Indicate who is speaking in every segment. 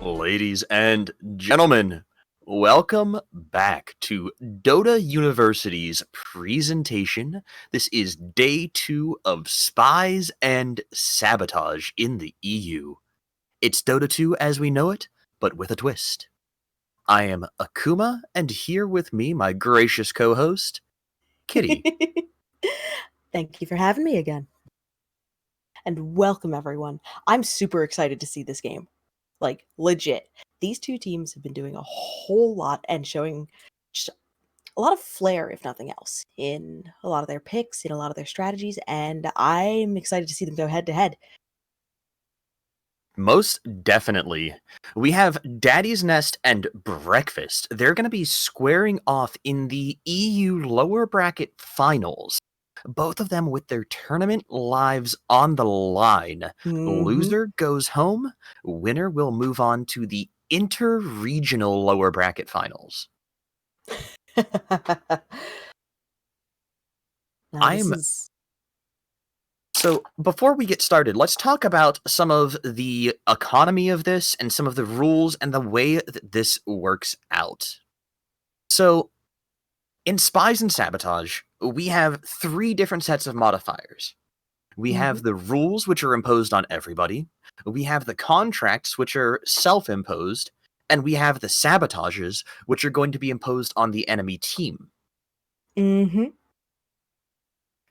Speaker 1: Ladies and gentlemen, welcome back to Dota University's presentation. This is day 2 of Spies and Sabotage in the EU. It's Dota 2 as we know it, but with a twist. I am Akuma, and here with me, my gracious co-host, Kitty.
Speaker 2: Thank you for having me again. And welcome, everyone. I'm super excited to see this game. Like, legit. These two teams have been doing a whole lot and showing just a lot of flair, if nothing else, in a lot of their picks, in a lot of their strategies, and I'm excited to see them go head-to-head.
Speaker 1: Most definitely. We have Daddy's Nest and Breakfast. They're going to be squaring off in the EU lower bracket finals. Both of them with their tournament lives on the line. Loser goes home. Winner will move on to the inter-regional lower bracket finals. So before we get started, let's talk about some of the economy of this and some of the rules and the way that this works out. So in Spies and Sabotage, we have 3 different sets of modifiers. We have the rules, which are imposed on everybody. We have the contracts, which are self-imposed. And we have the sabotages, which are going to be imposed on the enemy team.
Speaker 2: And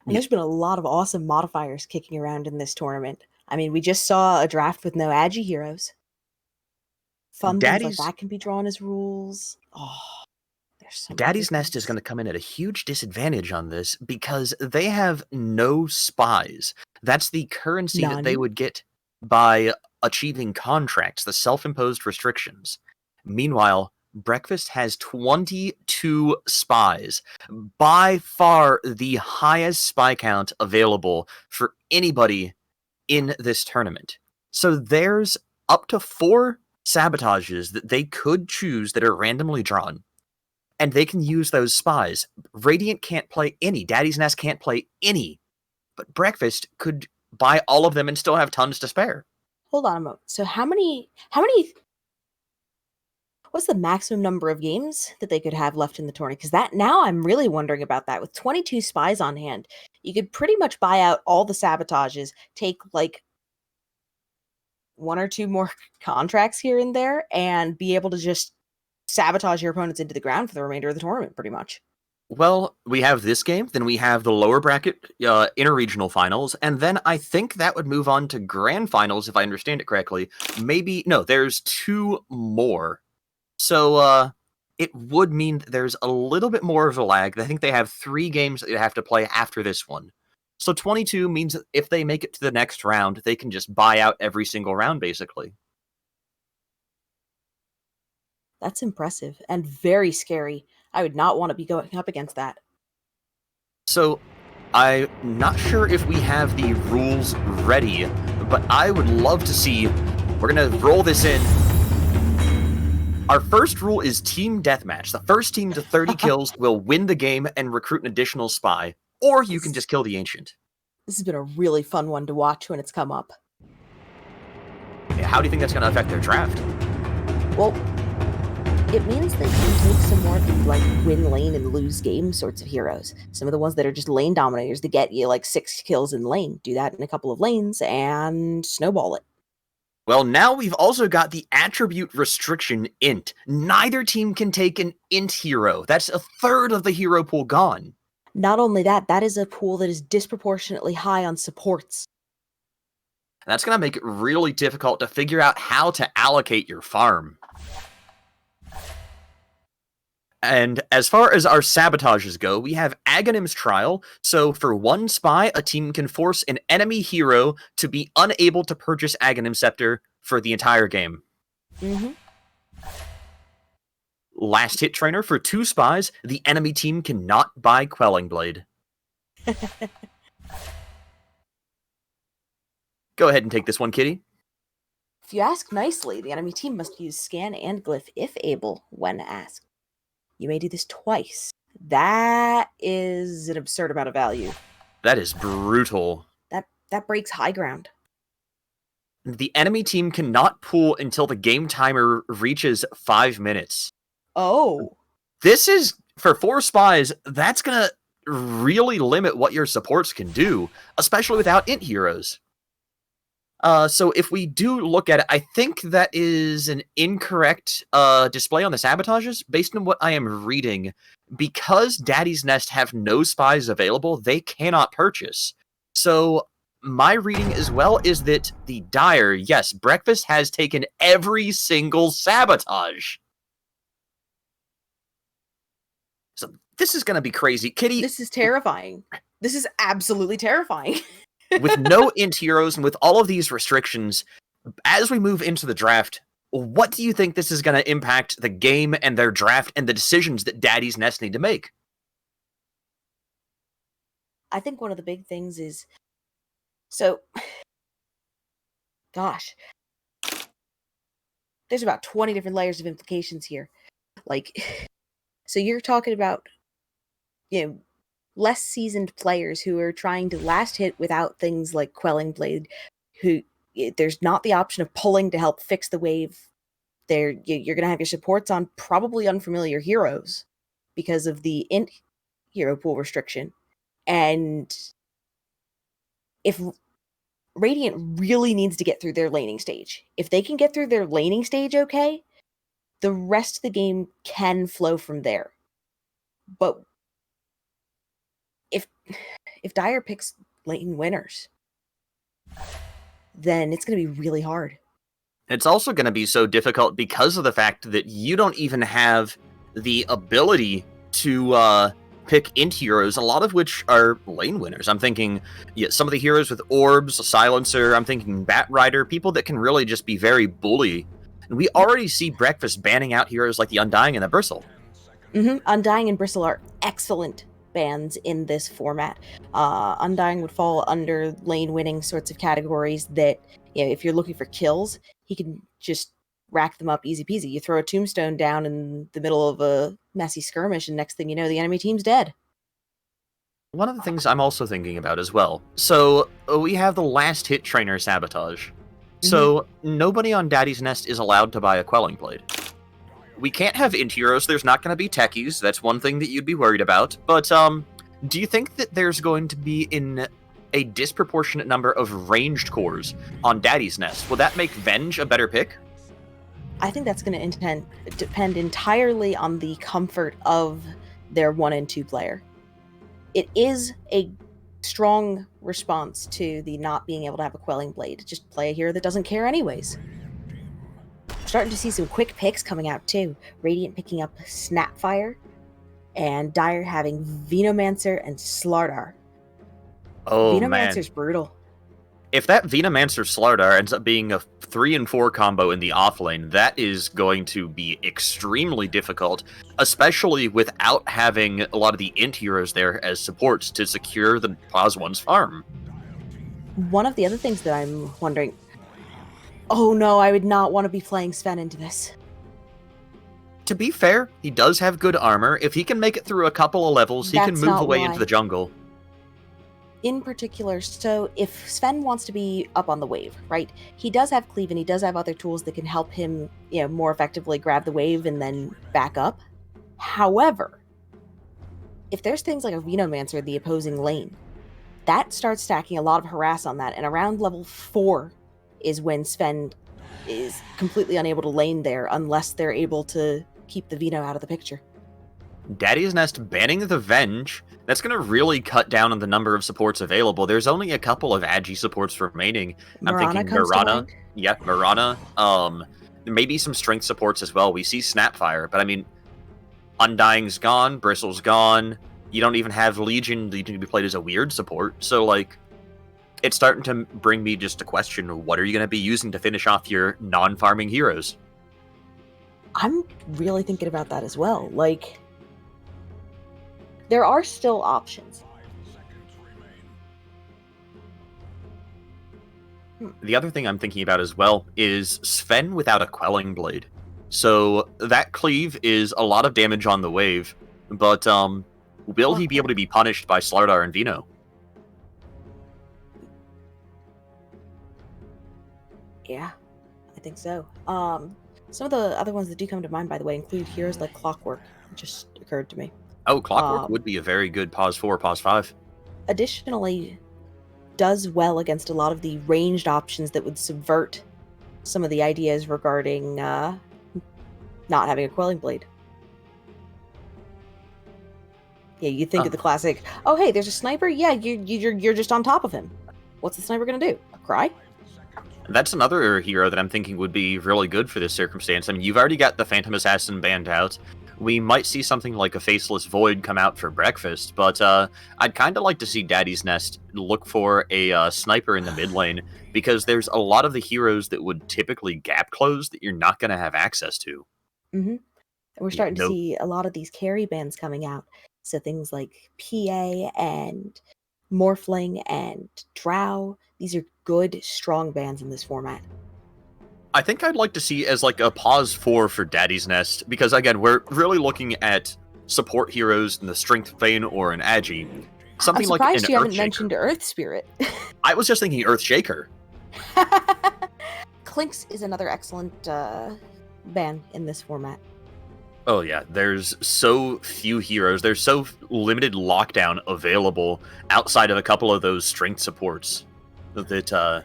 Speaker 2: there's been a lot of awesome modifiers kicking around in this tournament. I mean, we just saw a draft with no Agi heroes. Fun things like that can be drawn as rules. Oh, there's so
Speaker 1: Daddy's Nest is going to come in at a huge disadvantage on this because they have no spies. That's the currency that they would get by achieving contracts, the self-imposed restrictions. Meanwhile, Breakfast has 22 spies, by far the highest spy count available for anybody in this tournament. So there's up to 4 sabotages that they could choose that are randomly drawn, and they can use those spies. Radiant can't play any, Daddy's Nest can't play any, but Breakfast could buy all of them and still have tons to spare.
Speaker 2: Hold on a moment. So how many what's the maximum number of games that they could have left in the tournament? Because that now I'm really wondering about that. With 22 spies on hand, you could pretty much buy out all the sabotages, take like 1 or 2 more contracts here and there, and be able to just sabotage your opponents into the ground for the remainder of the tournament, pretty much.
Speaker 1: Well, we have this game, then we have the lower bracket interregional finals, and then I think that would move on to grand finals, if I understand it correctly. Maybe, no, there's 2 more. So, it would mean that there's a little bit more of a lag. I think they have 3 games that they have to play after this one. So 22 means that if they make it to the next round, they can just buy out every single round, basically.
Speaker 2: That's impressive and very scary. I would not want to be going up against that.
Speaker 1: So, I'm not sure if we have the rules ready, but I would love to see. We're going to roll this in. Our first rule is team deathmatch. The first team to 30 kills will win the game and recruit an additional spy, or you can just kill the ancient.
Speaker 2: This has been a really fun one to watch when it's come up.
Speaker 1: Yeah, how do you think that's going to affect their draft?
Speaker 2: Well, it means they can take some more of the like win lane and lose game sorts of heroes. Some of the ones that are just lane dominators that get you like 6 kills in lane. Do that in a couple of lanes and snowball it.
Speaker 1: Well, now we've also got the attribute restriction int. Neither team can take an int hero. That's a third of the hero pool gone.
Speaker 2: Not only that, that is a pool that is disproportionately high on supports.
Speaker 1: That's going to make it really difficult to figure out how to allocate your farm. And as far as our sabotages go, we have Aghanim's Trial. So for 1 spy, a team can force an enemy hero to be unable to purchase Aghanim's Scepter for the entire game. Last Hit Trainer. For 2 spies, the enemy team cannot buy Quelling Blade. Go ahead and take this one, Kitty.
Speaker 2: If you ask nicely, the enemy team must use Scan and Glyph if able when asked. You may do this twice. That is an absurd amount of value.
Speaker 1: That is brutal.
Speaker 2: That breaks high ground.
Speaker 1: The enemy team cannot pull until the game timer reaches 5 minutes.
Speaker 2: Oh.
Speaker 1: This is, for 4 spies, that's gonna really limit what your supports can do, especially without int heroes. So if we do look at it, I think that is an incorrect display on the sabotages. Based on what I am reading, because Daddy's Nest have no spies available, they cannot purchase. So my reading as well is that the Dire, yes, Breakfast has taken every single sabotage. So this is going to be crazy. Kitty,
Speaker 2: this is terrifying. This is absolutely terrifying.
Speaker 1: With no int heroes and with all of these restrictions, as we move into the draft, what do you think this is going to impact the game and their draft and the decisions that Daddy's Nest need to make?
Speaker 2: I think one of the big things is, so, gosh, there's about 20 different layers of implications here. Like, so you're talking about, less seasoned players who are trying to last hit without things like Quelling Blade, who there's not the option of pulling to help fix the wave. You're going to have your supports on probably unfamiliar heroes because of the int hero pool restriction. And if Radiant really needs to get through their laning stage, if they can get through their laning stage okay, the rest of the game can flow from there. But if Dire picks lane winners, then it's going to be really hard.
Speaker 1: It's also going to be so difficult because of the fact that you don't even have the ability to pick int heroes, a lot of which are lane winners. I'm thinking some of the heroes with orbs, a silencer, I'm thinking Bat Rider, people that can really just be very bully. And we already see Breakfast banning out heroes like the Undying and the Bristle.
Speaker 2: Undying and Bristle are excellent bans in this format. Undying would fall under lane winning sorts of categories that, if you're looking for kills, he can just rack them up easy peasy. You throw a tombstone down in the middle of a messy skirmish, and next thing you know, the enemy team's dead.
Speaker 1: One of the things I'm also thinking about as well. So we have the last hit trainer Sabotage. So nobody on Daddy's Nest is allowed to buy a Quelling Blade. We can't have int heroes, there's not going to be techies, that's one thing that you'd be worried about, but do you think that there's going to be a disproportionate number of ranged cores on Daddy's Nest? Will that make Venge a better pick?
Speaker 2: I think that's going to depend entirely on the comfort of their 1 and 2 player. It is a strong response to the not being able to have a Quelling Blade. Just play a hero that doesn't care anyways. Starting to see some quick picks coming out too. Radiant picking up Snapfire, and Dire having Venomancer and Slardar.
Speaker 1: Oh,
Speaker 2: Venomancer's brutal.
Speaker 1: If that Venomancer Slardar ends up being a 3 and 4 combo in the offlane, that is going to be extremely difficult, especially without having a lot of the int heroes there as supports to secure the Pause 1's farm.
Speaker 2: One of the other things that I'm wondering, oh no, I would not want to be playing Sven into this.
Speaker 1: To be fair, he does have good armor. If he can make it through a couple of levels, he can move away into the jungle.
Speaker 2: In particular, so if Sven wants to be up on the wave, right, he does have cleave and he does have other tools that can help him, more effectively grab the wave and then back up. However, if there's things like a Venomancer in the opposing lane, that starts stacking a lot of harass on that, and around level 4 is when Sven is completely unable to lane there unless they're able to keep the Veno out of the picture.
Speaker 1: Daddy's Nest banning the Venge, that's going to really cut down on the number of supports available. There's only a couple of Agi supports remaining. I'm thinking Mirana. Yeah, Mirana. Maybe some strength supports as well. We see Snapfire, but I mean, Undying's gone, Bristle's gone. You don't even have Legion that can be played as a weird support. So, like, it's starting to bring me just to question, what are you going to be using to finish off your non-farming heroes?
Speaker 2: I'm really thinking about that as well. Like, there are still options.
Speaker 1: The other thing I'm thinking about as well is Sven without a Quelling Blade. So that cleave is a lot of damage on the wave, but will he be able to be punished by Slardar and Veno?
Speaker 2: Yeah, I think so. Some of the other ones that do come to mind, by the way, include heroes like Clockwork. It just occurred to me.
Speaker 1: Oh, Clockwork would be a very good pause 4, pause 5.
Speaker 2: Additionally, does well against a lot of the ranged options that would subvert some of the ideas regarding not having a Quelling Blade. Yeah, you think of the classic, oh hey, there's a sniper? Yeah, you're just on top of him. What's the sniper gonna do? Cry?
Speaker 1: That's another hero that I'm thinking would be really good for this circumstance. I mean, you've already got the Phantom Assassin banned out. We might see something like a Faceless Void come out for breakfast, but I'd kind of like to see Daddy's Nest look for a sniper in the mid lane, because there's a lot of the heroes that would typically gap close that you're not going to have access to.
Speaker 2: Mm-hmm. And we're starting to see a lot of these carry bans coming out. So things like PA and Morphling and Drow, these are good, strong bans in this format.
Speaker 1: I think I'd like to see as like a pause 4 for Daddy's Nest, because again, we're really looking at support heroes in the Strength Vein or an Agi.
Speaker 2: Something I'm surprised like you haven't mentioned Earth Spirit.
Speaker 1: I was just thinking Earthshaker.
Speaker 2: Clinks is another excellent ban in this format.
Speaker 1: Oh yeah, there's so few heroes. There's so limited lockdown available outside of a couple of those strength supports that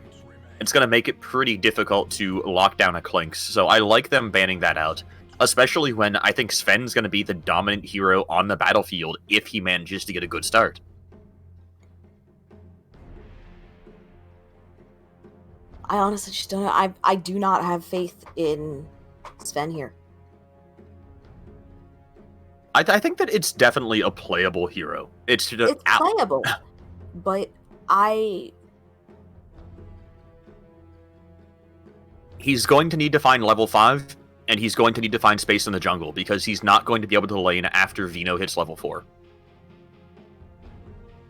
Speaker 1: it's going to make it pretty difficult to lock down a Clinks. So I like them banning that out, especially when I think Sven's going to be the dominant hero on the battlefield if he manages to get a good start.
Speaker 2: I honestly just don't know. I do not have faith in Sven here.
Speaker 1: I think that it's definitely a playable hero. It's
Speaker 2: playable, but
Speaker 1: he's going to need to find level 5, and he's going to need to find space in the jungle, because he's not going to be able to lane after Vino hits level 4.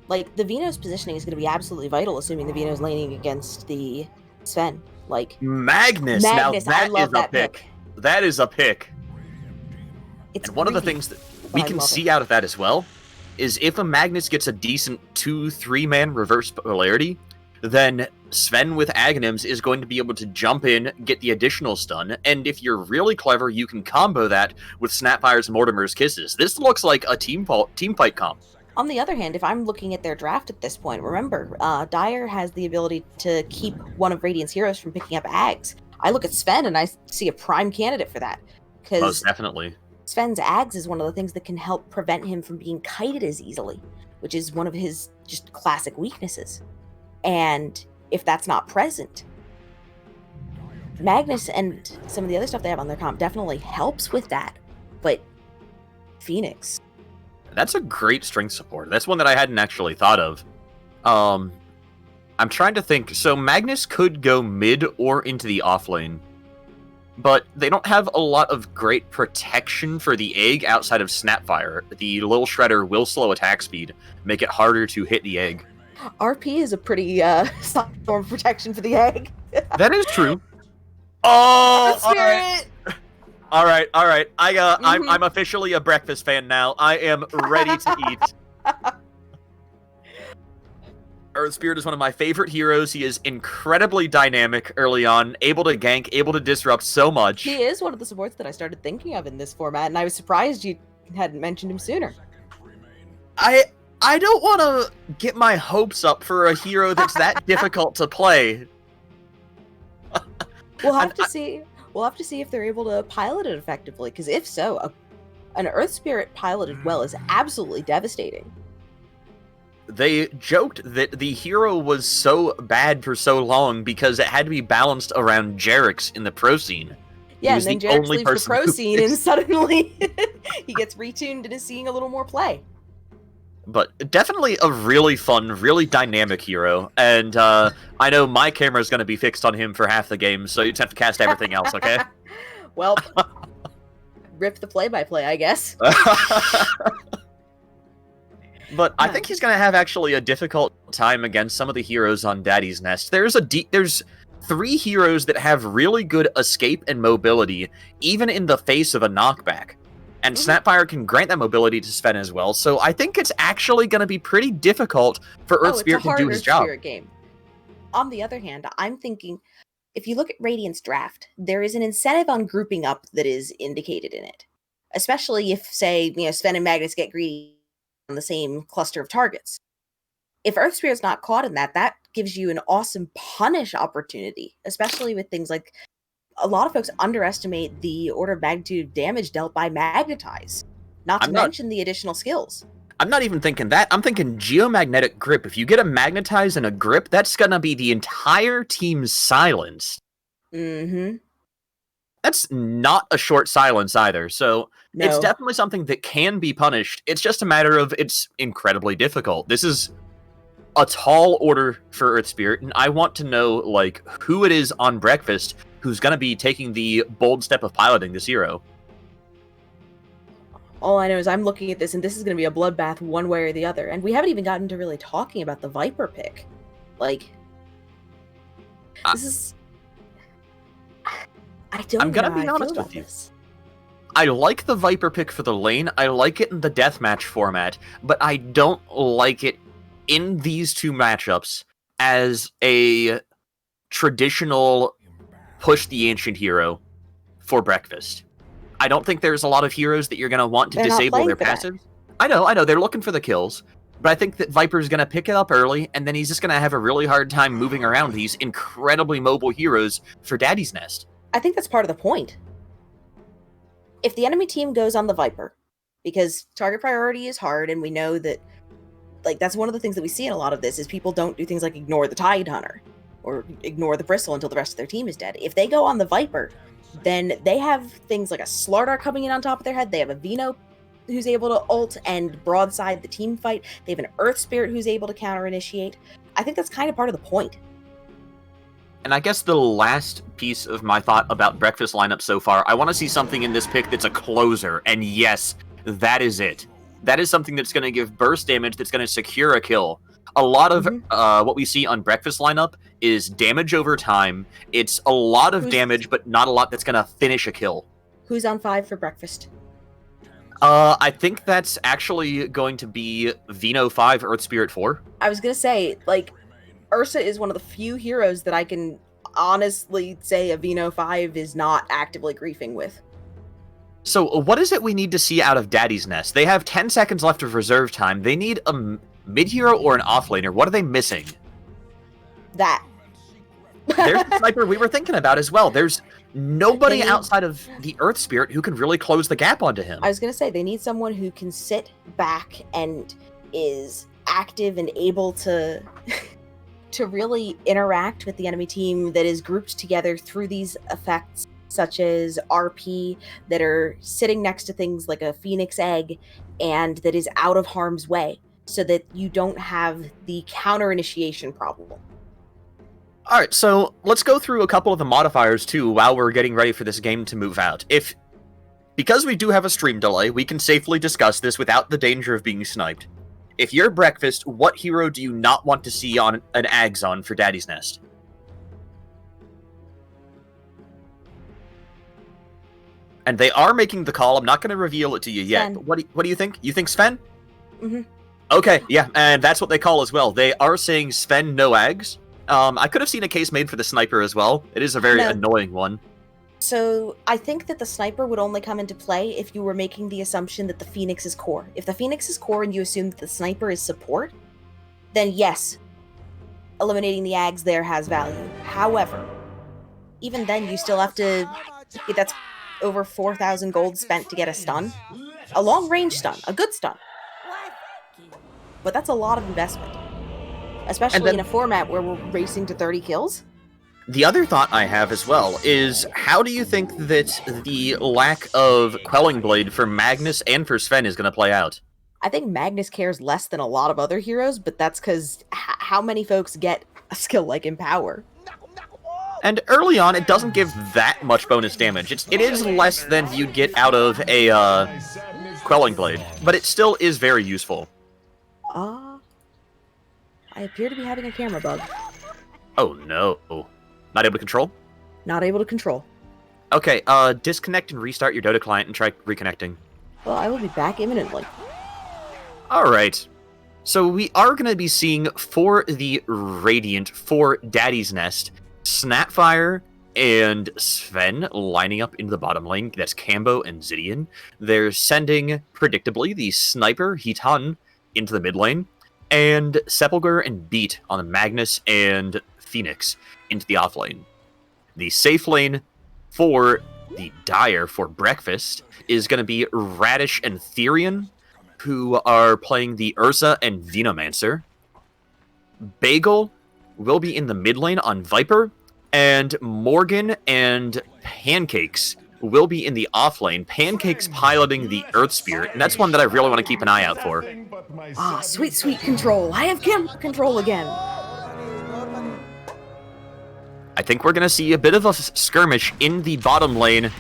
Speaker 2: Like, the Vino's positioning is going to be absolutely vital, assuming the Vino's laning against the Sven. Like
Speaker 1: Magnus, now that
Speaker 2: I love that pick.
Speaker 1: That is a pick.
Speaker 2: It's
Speaker 1: and one of the things that we can see out of that as well is if a Magnus gets a decent 2-3 man reverse polarity, then Sven with Aghanims is going to be able to jump in, get the additional stun, and if you're really clever, you can combo that with Snapfire's Mortimer's Kisses. This looks like a team fight comp.
Speaker 2: On the other hand, if I'm looking at their draft at this point, remember, Dire has the ability to keep one of Radiant's heroes from picking up Ags. I look at Sven and I see a prime candidate for that.
Speaker 1: Most definitely.
Speaker 2: Sven's Ags is one of the things that can help prevent him from being kited as easily, which is one of his just classic weaknesses. And if that's not present, Magnus and some of the other stuff they have on their comp definitely helps with that. But Phoenix...
Speaker 1: That's a great strength support. That's one that I hadn't actually thought of. I'm trying to think. So Magnus could go mid or into the off lane, but they don't have a lot of great protection for the egg outside of Snapfire. The Lil Shredder will slow attack speed, make it harder to hit the egg.
Speaker 2: RP is a pretty solid form of protection for the egg.
Speaker 1: That is true. Oh,
Speaker 2: Spirit!
Speaker 1: All right. I'm officially a breakfast fan now. I am ready to eat. Earth Spirit is one of my favorite heroes. He is incredibly dynamic early on, able to gank, able to disrupt so much.
Speaker 2: He is one of the supports that I started thinking of in this format, and I was surprised you hadn't mentioned him sooner.
Speaker 1: I don't want to get my hopes up for a hero that's that difficult to play.
Speaker 2: We'll have to see. We'll have to see if they're able to pilot it effectively, because if so, an Earth Spirit piloted well is absolutely devastating.
Speaker 1: They joked that the hero was so bad for so long because it had to be balanced around Jerix in the pro scene.
Speaker 2: Yeah, and then Jerix leaves the pro scene and suddenly he gets retuned and is seeing a little more play.
Speaker 1: But definitely a really fun, really dynamic hero. And I know my camera is going to be fixed on him for half the game, so you just have to cast everything else, okay?
Speaker 2: Well, rip the play-by-play, I guess.
Speaker 1: But I think he's going to have actually a difficult time against some of the heroes on Daddy's Nest. There's 3 heroes that have really good escape and mobility, even in the face of a knockback. And Snapfire can grant that mobility to Sven as well, so I think it's actually going to be pretty difficult for Earth Spirit to do his job.
Speaker 2: Spirit game. On the other hand, I'm thinking if you look at Radiant's draft, there is an incentive on grouping up that is indicated in it. Especially if, say, Sven and Magnus get greedy on the same cluster of targets. If Earth Spirit's not caught in that, that gives you an awesome punish opportunity, especially with things like a lot of folks underestimate the order of magnitude of damage dealt by Magnetize, not to mention the additional skills.
Speaker 1: I'm not even thinking that. I'm thinking geomagnetic grip. If you get a Magnetize and a grip, that's gonna be the entire team's silence.
Speaker 2: Mm-hmm.
Speaker 1: That's not a short silence either, so
Speaker 2: no.
Speaker 1: It's definitely something that can be punished. It's just a matter of it's incredibly difficult. This is a tall order for Earth Spirit, and I want to know, like, who it is on Breakfast who's going to be taking the bold step of piloting this hero.
Speaker 2: All I know is I'm looking at this, and this is going to be a bloodbath one way or the other, and we haven't even gotten to really talking about the Viper pick. Like, this is... I'm
Speaker 1: going to be honest with you. I like the Viper pick for the lane, I like it in the deathmatch format, but I don't like it in these two matchups as a traditional push the ancient hero for Breakfast. I don't think there's a lot of heroes that you're going to want to disable their passives. I know, they're looking for the kills, but I think that Viper's going to pick it up early, and then he's just going to have a really hard time moving around these incredibly mobile heroes for Daddy's Nest.
Speaker 2: I think that's part of the point. If the enemy team goes on the Viper, because target priority is hard, and we know that like that's one of the things that we see in a lot of this is people don't do things like ignore the Tide Hunter or ignore the Bristle until the rest of their team is dead. If they go on the Viper, then they have things like a Slardar coming in on top of their head. They have a Vino who's able to ult and broadside the team fight. They have an Earth Spirit who's able to counter initiate. I think that's kind of part of the point.
Speaker 1: And I guess the last piece of my thought about Breakfast lineup so far, I want to see something in this pick that's a closer. And yes, that is it. That is something that's going to give burst damage that's going to secure a kill. A lot of what we see on Breakfast lineup is damage over time. It's a lot of damage, but not a lot that's going to finish a kill.
Speaker 2: Who's on 5 for Breakfast?
Speaker 1: I think that's actually going to be Vino 5, Earth Spirit 4.
Speaker 2: I was going to say, like, Ursa is one of the few heroes that I can honestly say a Vino 5 is not actively griefing with.
Speaker 1: So what is it we need to see out of Daddy's Nest? They have 10 seconds left of reserve time. They need a mid-hero or an offlaner. What are they missing?
Speaker 2: That.
Speaker 1: There's the sniper we were thinking about as well. There's nobody outside of the Earth Spirit who can really close the gap onto him.
Speaker 2: I was going to say, they need someone who can sit back and is active and able to to really interact with the enemy team that is grouped together through these effects, such as RP, that are sitting next to things like a Phoenix Egg, and that is out of harm's way, so that you don't have the counter initiation problem.
Speaker 1: Alright, so let's go through a couple of the modifiers too while we're getting ready for this game to move out. Because we do have a stream delay, we can safely discuss this without the danger of being sniped. If you're Breakfast, what hero do you not want to see on an Axon for Daddy's Nest? And they are making the call. I'm not going to reveal it to you yet. But what do you think? You think Sven?
Speaker 2: Mm-hmm.
Speaker 1: Okay, yeah, and that's what they call as well. They are saying Sven, no Ags. I could have seen a case made for the sniper as well. It is a very annoying one.
Speaker 2: So I think that the sniper would only come into play if you were making the assumption that the Phoenix is core. If the Phoenix is core and you assume that the sniper is support, then yes, eliminating the Ags there has value. However, even then you still have to... That's over 4,000 gold spent to get a stun. A long-range stun. A good stun. But that's a lot of investment. Especially in a format where we're racing to 30 kills.
Speaker 1: The other thought I have as well is, how do you think that the lack of Quelling Blade for Magnus and for Sven is going to play out?
Speaker 2: I think Magnus cares less than a lot of other heroes, but that's because how many folks get a skill like Empower?
Speaker 1: And early on, it doesn't give that much bonus damage. It is less than you'd get out of a Quelling Blade, but it still is very useful.
Speaker 2: I appear to be having a camera bug.
Speaker 1: Oh no. Not able to control?
Speaker 2: Not able to control.
Speaker 1: Okay, disconnect and restart your Dota client and try reconnecting.
Speaker 2: Well, I will be back imminently.
Speaker 1: Alright. So we are going to be seeing for the Radiant, for Daddy's Nest, Snapfire, and Sven lining up into the bottom lane. That's Cambo and Zidian. They're sending, predictably, the Sniper, Hitan, into the mid lane, and Sepulchre and Beat on the Magnus and Phoenix into the off lane. The safe lane for the Dire for breakfast is going to be Radish and Therian, who are playing the Ursa and Venomancer. Bagel will be in the mid lane on Viper, and Morgan and Pancakes will be in the off lane. Pancakes piloting the Earth Spirit, and that's one that I really want to keep an eye out for.
Speaker 2: Ah, sweet, sweet control. I have control again.
Speaker 1: I think we're going to see a bit of a skirmish in the bottom lane.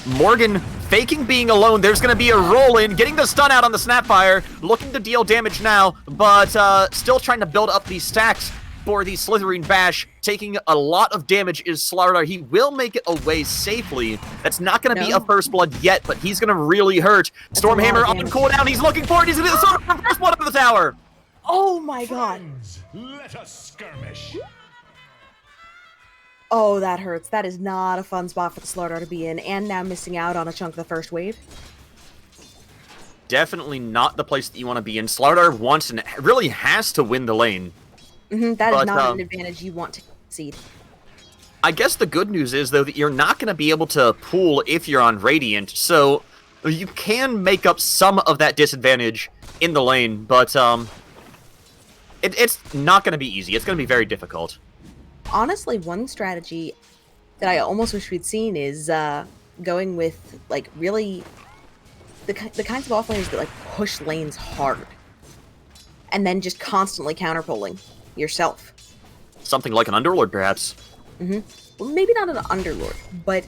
Speaker 1: Morgan faking being alone. There's going to be a roll-in, getting the stun out on the Snapfire, looking to deal damage now, but still trying to build up these stacks for the Slithering Bash. Taking a lot of damage is Slardar. He will make it away safely. That's not going to be a first blood yet, but he's going to really hurt. Stormhammer on cooldown. He's looking for it. He's going to be the first blood of the tower.
Speaker 2: Oh my god.
Speaker 3: Let us skirmish.
Speaker 2: Oh, that hurts. That is not a fun spot for the Slardar to be in, and now missing out on a chunk of the first wave.
Speaker 1: Definitely not the place that you want to be in. Slardar wants and really has to win the lane.
Speaker 2: That is not an advantage you want to concede.
Speaker 1: I guess the good news is, though, that you're not going to be able to pool if you're on Radiant, so you can make up some of that disadvantage in the lane, but it's not going to be easy. It's going to be very difficult.
Speaker 2: Honestly, one strategy that I almost wish we'd seen is going with, like, really the kinds of offlaners that, like, push lanes hard and then just constantly counterpulling yourself.
Speaker 1: Something like an Underlord, perhaps.
Speaker 2: Well, maybe not an Underlord, but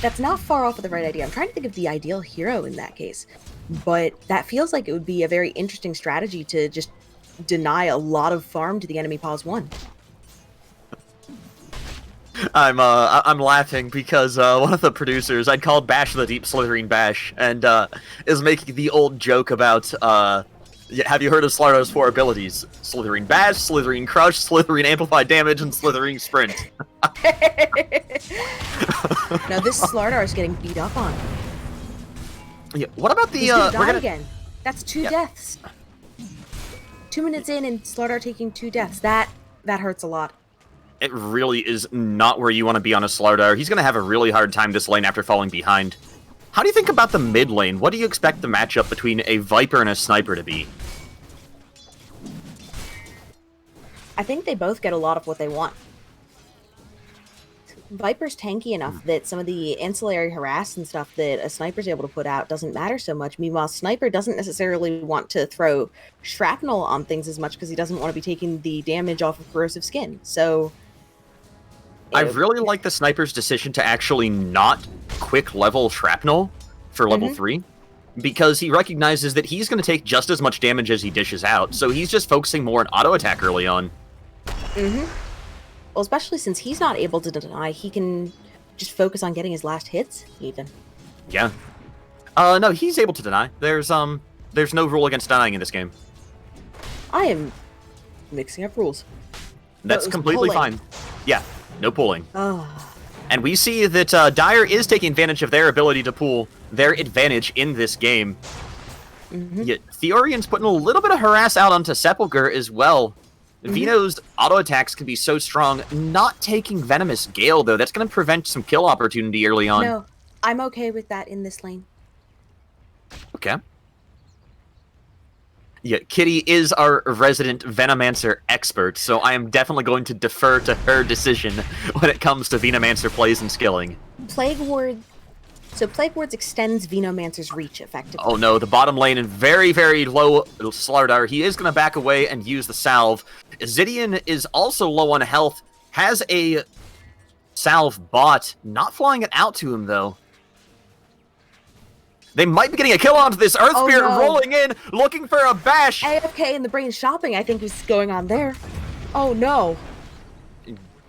Speaker 2: that's not far off of the right idea. I'm trying to think of the ideal hero in that case, but that feels like it would be a very interesting strategy to just deny a lot of farm to the enemy pause 1.
Speaker 1: I'm laughing because one of the producers, I'd called Bash the Deep Slithering Bash, and is making the old joke about have you heard of Slardar's 4 abilities? Slithering Bash, Slithering Crush, Slithering Amplified Damage, and Slithering Sprint.
Speaker 2: Now this Slardar is getting beat up on.
Speaker 1: Yeah, what about the
Speaker 2: He's gonna die again. That's 2 deaths. 2 minutes in and Slardar taking 2 deaths. That hurts a lot.
Speaker 1: It really is not where you want to be on a Slardar. He's going to have a really hard time this lane after falling behind. How do you think about the mid lane? What do you expect the matchup between a Viper and a Sniper to be?
Speaker 2: I think they both get a lot of what they want. Viper's tanky enough that some of the ancillary harass and stuff that a Sniper's able to put out doesn't matter so much. Meanwhile, Sniper doesn't necessarily want to throw shrapnel on things as much because he doesn't want to be taking the damage off of corrosive skin. So
Speaker 1: I really like the Sniper's decision to actually not quick level shrapnel for level 3, because he recognizes that he's going to take just as much damage as he dishes out, so he's just focusing more on auto attack early on.
Speaker 2: Well, especially since he's not able to deny, he can just focus on getting his last hits, even.
Speaker 1: Yeah. No, he's able to deny. There's no rule against denying in this game.
Speaker 2: I am mixing up rules.
Speaker 1: That's completely fine. Yeah. No pulling.
Speaker 2: Oh.
Speaker 1: And we see that Dire is taking advantage of their ability to pull their advantage in this game. Yet Theorian's putting a little bit of harass out onto Sepulchre as well. Veno's auto attacks can be so strong. Not taking Venomous Gale, though, that's going to prevent some kill opportunity early on.
Speaker 2: No, I'm okay with that in this lane.
Speaker 1: Okay. Yeah, Kitty is our resident Venomancer expert, so I am definitely going to defer to her decision when it comes to Venomancer plays and skilling.
Speaker 2: Plague Ward. So Plague Wards extends Venomancer's reach effectively.
Speaker 1: Oh no, the bottom lane in very, very low Slardar. He is going to back away and use the salve. Zidian is also low on health, has a salve bot, not flying it out to him though. They might be getting a kill onto this Earth Spirit rolling in, looking for a bash.
Speaker 2: AFK in the brain shopping, I think, is going on there. Oh no.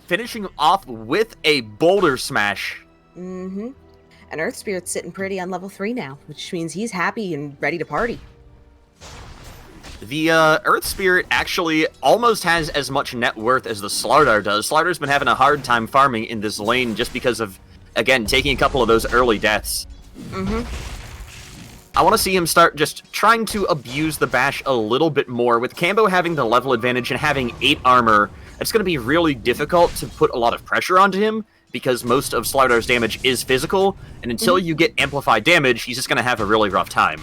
Speaker 1: Finishing off with a boulder smash.
Speaker 2: And Earth Spirit's sitting pretty on level 3 now, which means he's happy and ready to party.
Speaker 1: The Earth Spirit actually almost has as much net worth as the Slardar does. Slardar's been having a hard time farming in this lane just because of, again, taking a couple of those early deaths. I want to see him start just trying to abuse the bash a little bit more. With Cambo having the level advantage and having 8 armor, it's going to be really difficult to put a lot of pressure onto him because most of Slardar's damage is physical, and until you get amplified damage, he's just going to have a really rough time.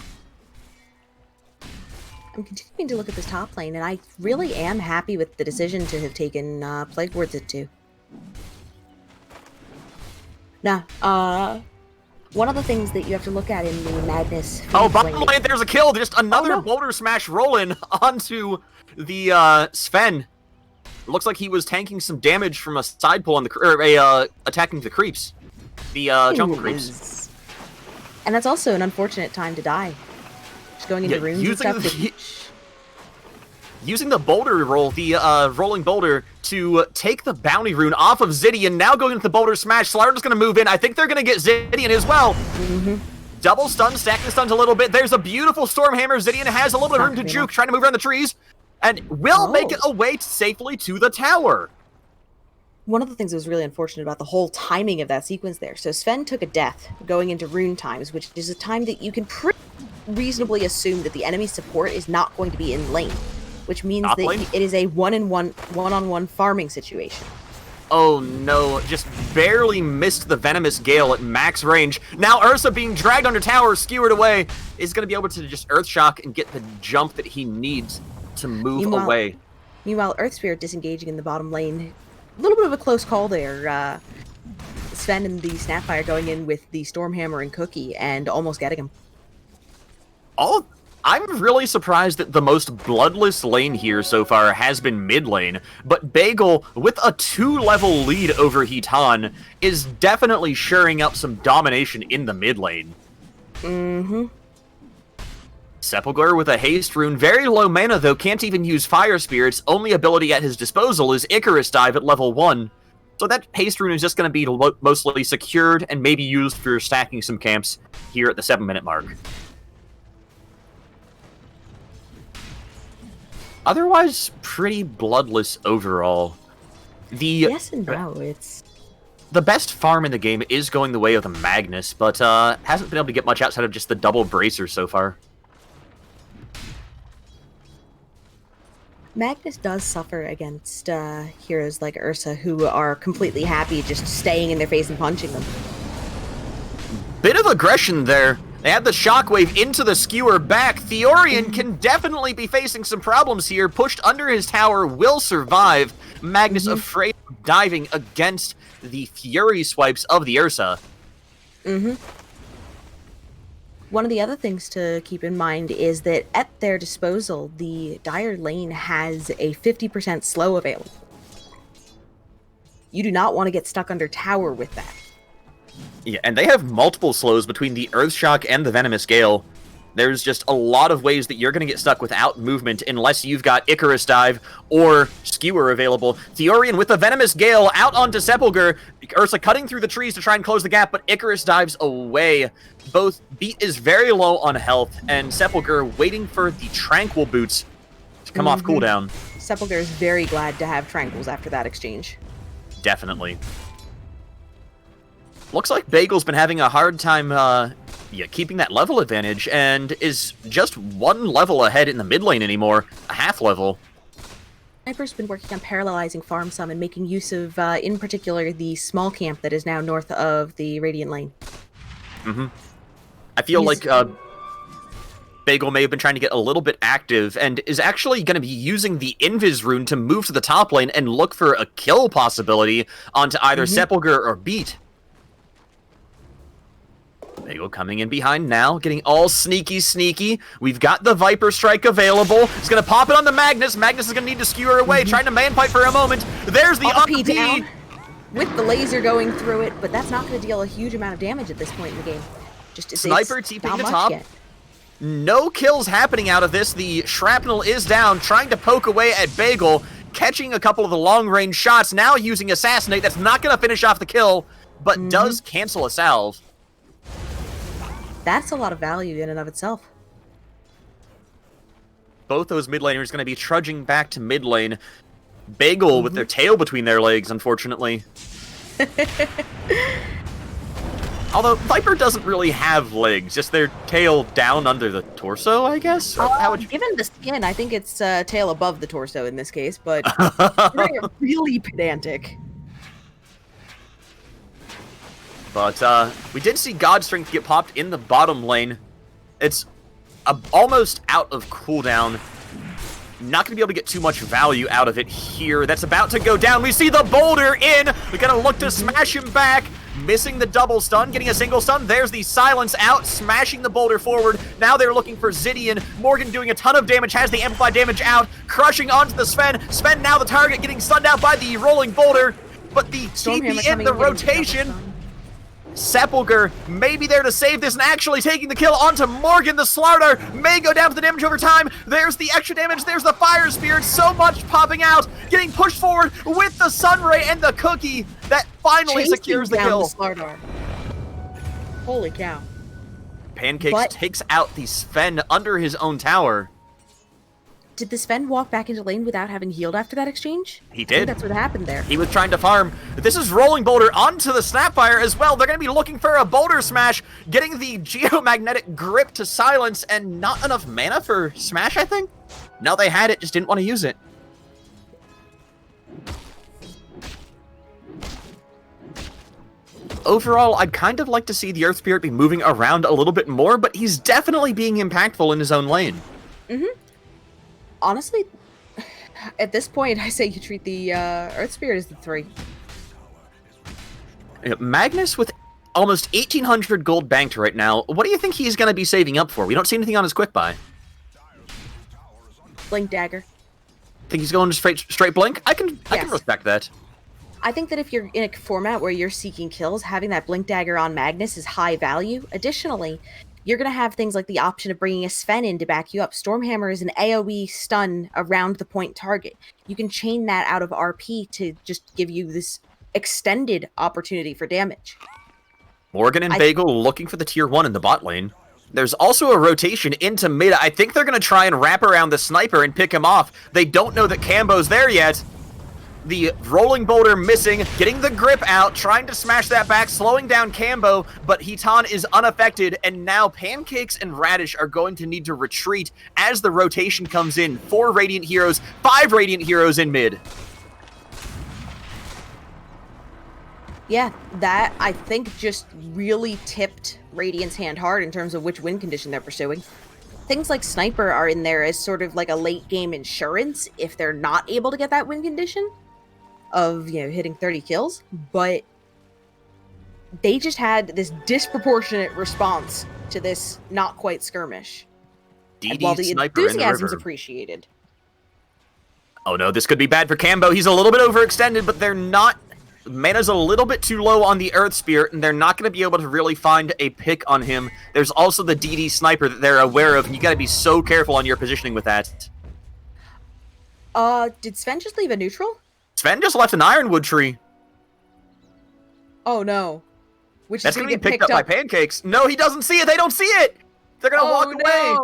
Speaker 2: I'm continuing to look at this top lane, and I really am happy with the decision to have taken Plague Wards at 2. Now, one of the things that you have to look at in the Magnus...
Speaker 1: Oh, bottom lane, there's a kill! Just another boulder smash rolling onto the Sven. Looks like he was tanking some damage from a side pull on the... attacking the creeps. The jungle creeps.
Speaker 2: And that's also an unfortunate time to die. Just going into runes and stuff.
Speaker 1: Using the boulder roll, the rolling boulder, to take the bounty rune off of Zidian. Now going into the boulder smash. Slardar's going to move in. I think they're going to get Zidian as well. Double stun, stacking the stuns a little bit. There's a beautiful Stormhammer. Zidian has a little bit of room to juke, trying to move around the trees, and will make it away safely to the tower.
Speaker 2: One of the things that was really unfortunate about the whole timing of that sequence there. So Sven took a death going into rune times, which is a time that you can pretty reasonably assume that the enemy support is not going to be in lane, which means that it is a one-on-one farming situation.
Speaker 1: Oh no, just barely missed the Venomous Gale at max range. Now Ursa being dragged under tower, skewered away, is going to be able to just Earthshock and get the jump that he needs to move away.
Speaker 2: Meanwhile, Earth Spirit disengaging in the bottom lane. A little bit of a close call there. Sven and the Snapfire going in with the Stormhammer and Cookie and almost getting him.
Speaker 1: I'm really surprised that the most bloodless lane here so far has been mid lane, but Bagel, with a 2-level lead over Hitan, is definitely shoring up some domination in the mid lane. Sepulchre with a haste rune, very low mana though, can't even use Fire Spirits, only ability at his disposal is Icarus Dive at level 1. So that haste rune is just going to be mostly secured and maybe used for stacking some camps here at the 7-minute mark. Otherwise, pretty bloodless overall.
Speaker 2: Yes and no, it's...
Speaker 1: The best farm in the game is going the way of the Magnus, but hasn't been able to get much outside of just the double bracer so far.
Speaker 2: Magnus does suffer against heroes like Ursa, who are completely happy just staying in their face and punching them.
Speaker 1: Bit of aggression there. They had the shockwave into the skewer back. Theorian can definitely be facing some problems here. Pushed under his tower, will survive. Magnus afraid of diving against the fury swipes of the Ursa.
Speaker 2: One of the other things to keep in mind is that at their disposal, the Dire lane has a 50% slow available. You do not want to get stuck under tower with that.
Speaker 1: Yeah, and they have multiple slows between the Earthshock and the Venomous Gale. There's just a lot of ways that you're going to get stuck without movement unless you've got Icarus Dive or Skewer available. Theorian with the Venomous Gale out onto Sepulchre. Ursa cutting through the trees to try and close the gap, but Icarus dives away. Both Beat is very low on health, and Sepulchre waiting for the Tranquil Boots to come off cooldown.
Speaker 2: Sepulchre is very glad to have Tranquils after that exchange.
Speaker 1: Definitely. Looks like Bagel's been having a hard time keeping that level advantage, and is just 1 level ahead in the mid lane anymore, a half level.
Speaker 2: Sniper's been working on parallelizing farm some and making use of, in particular, the small camp that is now north of the Radiant lane.
Speaker 1: I feel like Bagel may have been trying to get a little bit active, and is actually going to be using the Invis rune to move to the top lane and look for a kill possibility onto either Sepulchre or Beat. Bagel coming in behind now, getting all sneaky. We've got the Viper Strike available. He's going to pop it on the Magnus. Magnus is going to need to skewer away, trying to man-pipe for a moment. There's the up
Speaker 2: down with the laser going through it, but that's not going to deal a huge amount of damage at this point in the game. Just
Speaker 1: Sniper TPing the top. No kills happening out of this. The shrapnel is down, trying to poke away at Bagel, catching a couple of the long-range shots, now using Assassinate. That's not going to finish off the kill, but does cancel a salve.
Speaker 2: That's a lot of value in and of itself.
Speaker 1: both those mid laners going to be trudging back to mid lane. Bagel with their tail between their legs, unfortunately. Although Viper doesn't really have legs, just their tail down under the torso, I guess? How would you...
Speaker 2: Given the skin, I think it's tail above the torso in this case, but really pedantic.
Speaker 1: But we did see God Strength get popped in the bottom lane. It's almost out of cooldown. Not going to be able to get too much value out of it here. That's about to go down. We see the boulder in. We're going to look to smash him back. Missing the double stun, getting a single stun. There's the silence out, smashing the boulder forward. Now they're looking for Zidian. Morgan doing a ton of damage, has the amplified damage out, crushing onto the Sven. Sven now the target, getting stunned out by the rolling boulder. But the TP in the rotation. Sepulcher may be there to save this and actually taking the kill onto Morgan. The Slardar may go down to the damage over time. There's the extra damage. There's the Fire Spirit. So much popping out. Getting pushed forward with the Sunray and the Cookie that finally secures the kill.
Speaker 2: The Holy cow.
Speaker 1: Pancakes takes out the Sven under his own tower.
Speaker 2: Did the Sven walk back into lane without having healed after that exchange?
Speaker 1: He did.
Speaker 2: I think that's what happened there.
Speaker 1: He was trying to farm. This is Rolling Boulder onto the Snapfire as well. They're going to be looking for a Boulder Smash, getting the Geomagnetic Grip to silence, and not enough mana for Smash, I think? No, they had it, just didn't want to use it. Overall, I'd kind of like to see the Earth Spirit be moving around a little bit more, but he's definitely being impactful in his own lane.
Speaker 2: Honestly, at this point, I say you treat the Earth Spirit as the 3.
Speaker 1: Magnus with almost 1,800 gold banked right now. What do you think he's going to be saving up for? We don't see anything on his quick buy.
Speaker 2: Blink Dagger.
Speaker 1: Think he's going straight blink? I can respect that.
Speaker 2: I think that if you're in a format where you're seeking kills, having that Blink Dagger on Magnus is high value. Additionally, you're going to have things like the option of bringing a Sven in to back you up. Stormhammer is an AoE stun around the point target. You can chain that out of RP to just give you this extended opportunity for damage.
Speaker 1: Morgan and Bagel looking for the tier 1 in the bot lane. There's also a rotation into mid. I think they're going to try and wrap around the sniper and pick him off. They don't know that Cambo's there yet. The Rolling Boulder missing, getting the grip out, trying to smash that back, slowing down Cambo, but Hitan is unaffected, and now Pancakes and Radish are going to need to retreat as the rotation comes in. 4 Radiant Heroes, 5 Radiant Heroes in mid.
Speaker 2: Yeah, that, I think, just really tipped Radiant's hand hard in terms of which win condition they're pursuing. Things like Sniper are in there as sort of like a late-game insurance if they're not able to get that win condition of, you know, hitting 30 kills, but they just had this disproportionate response to this not quite skirmish. And while the enthusiasm's appreciated.
Speaker 1: Oh no, this could be bad for Cambo. He's a little bit overextended, but they're not... Mana's a little bit too low on the Earth Spirit, and they're not going to be able to really find a pick on him. There's also the DD Sniper that they're aware of, and you got to be so careful on your positioning with that.
Speaker 2: Did Sven just leave a neutral?
Speaker 1: Sven just left an Ironwood tree.
Speaker 2: Oh no. Which
Speaker 1: That's
Speaker 2: is
Speaker 1: going to be picked up by Pancakes. No, he doesn't see it. They don't see it. They're going to walk away.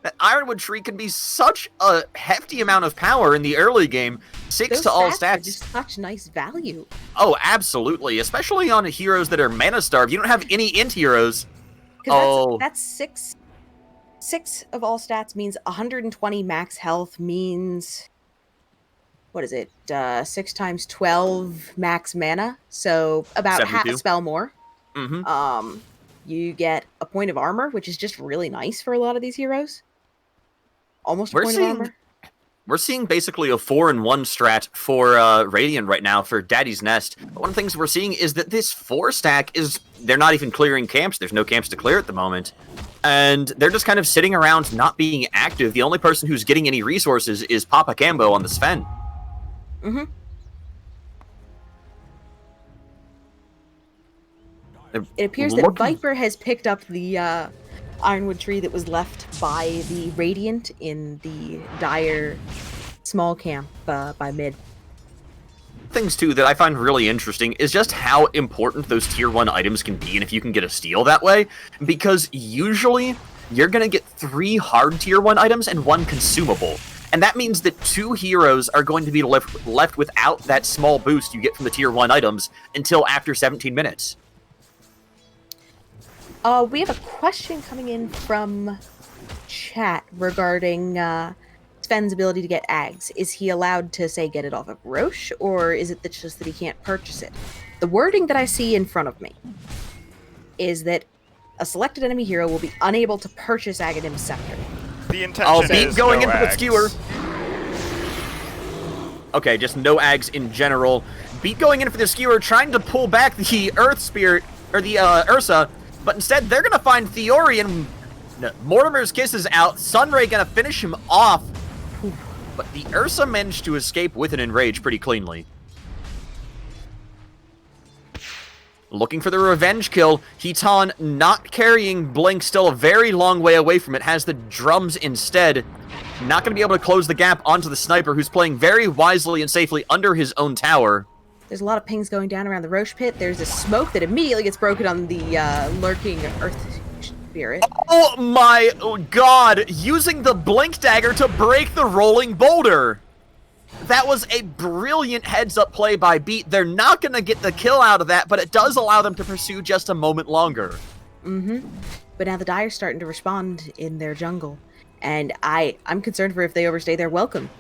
Speaker 1: That Ironwood tree can be such a hefty amount of power in the early game. 6
Speaker 2: Those
Speaker 1: to all
Speaker 2: stats are
Speaker 1: stats.
Speaker 2: just such nice value.
Speaker 1: Oh, absolutely. Especially on heroes that are mana starved. You don't have any int heroes.
Speaker 2: That's 6 of all stats means 120 max health means... What is it? 6 times 12 max mana. So about
Speaker 1: 72.
Speaker 2: half a spell more.
Speaker 1: Mm-hmm.
Speaker 2: You get a point of armor, which is just really nice for a lot of these heroes. Almost a point of armor.
Speaker 1: We're seeing basically a 4-in-1 strat for Radiant right now for Daddy's Nest. But one of the things we're seeing is that this 4 stack is... They're not even clearing camps. There's no camps to clear at the moment. And they're just kind of sitting around not being active. The only person who's getting any resources is Papa Cambo on the Sven.
Speaker 2: Mm-hmm. It appears that Viper has picked up the Ironwood tree that was left by the Radiant in the Dire small camp by mid.
Speaker 1: Things, too, that I find really interesting is just how important those tier 1 items can be and if you can get a steal that way. Because usually, you're going to get 3 hard tier 1 items and 1 consumable. And that means that 2 heroes are going to be left without that small boost you get from the tier 1 items until after 17 minutes.
Speaker 2: We have a question coming in from chat regarding Sven's ability to get Ags. Is he allowed to, say, get it off of Roche, or is it just that he can't purchase it? The wording that I see in front of me is that a selected enemy hero will be unable to purchase Aghanim's Scepter.
Speaker 4: The intention is
Speaker 1: going
Speaker 4: no
Speaker 1: in for the
Speaker 4: Ags.
Speaker 1: skewer. Okay, just no Ags in general. Beat going in for the skewer, trying to pull back the Earth Spirit, or the Ursa, but instead they're gonna find Theorian. Mortimer's Kiss is out, Sunray gonna finish him off, but the Ursa managed to escape with an Enrage pretty cleanly. Looking for the revenge kill, Hitan not carrying Blink, still a very long way away from it, has the drums instead. Not going to be able to close the gap onto the sniper, who's playing very wisely and safely under his own tower.
Speaker 2: There's a lot of pings going down around the Roche pit. There's a smoke that immediately gets broken on the lurking Earth Spirit.
Speaker 1: Oh my god! Using the Blink Dagger to break the rolling boulder! That was a brilliant heads-up play by Beat. They're not going to get the kill out of that, but it does allow them to pursue just a moment longer.
Speaker 2: But now the Dire's starting to respond in their jungle, and I'm concerned for if they overstay their welcome.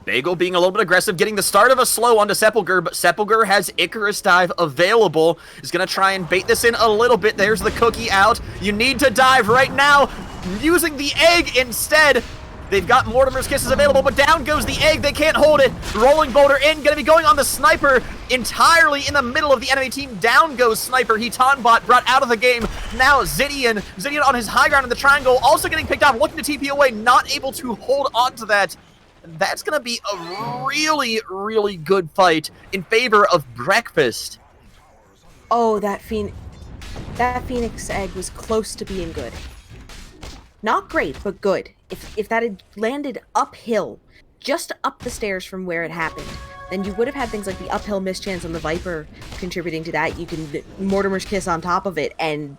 Speaker 1: Bagel being a little bit aggressive, getting the start of a slow onto Sepulcher, but Sepulcher has Icarus Dive available. Is going to try and bait this in a little bit. There's the cookie out. You need to dive right now, using the egg instead. They've got Mortimer's Kisses available, but down goes the egg. They can't hold it. Rolling boulder in, going to be going on the sniper entirely in the middle of the enemy team. Down goes sniper. Hitanbot brought out of the game. Now Zidian on his high ground in the triangle, also getting picked off, looking to TP away, not able to hold on to that. That's going to be a really, really good fight in favor of Breakfast.
Speaker 2: Oh, that Phoenix egg was close to being good. Not great, but good. If that had landed uphill, just up the stairs from where it happened, then you would have had things like the uphill mischance on the Viper contributing to that. You can Mortimer's Kiss on top of it and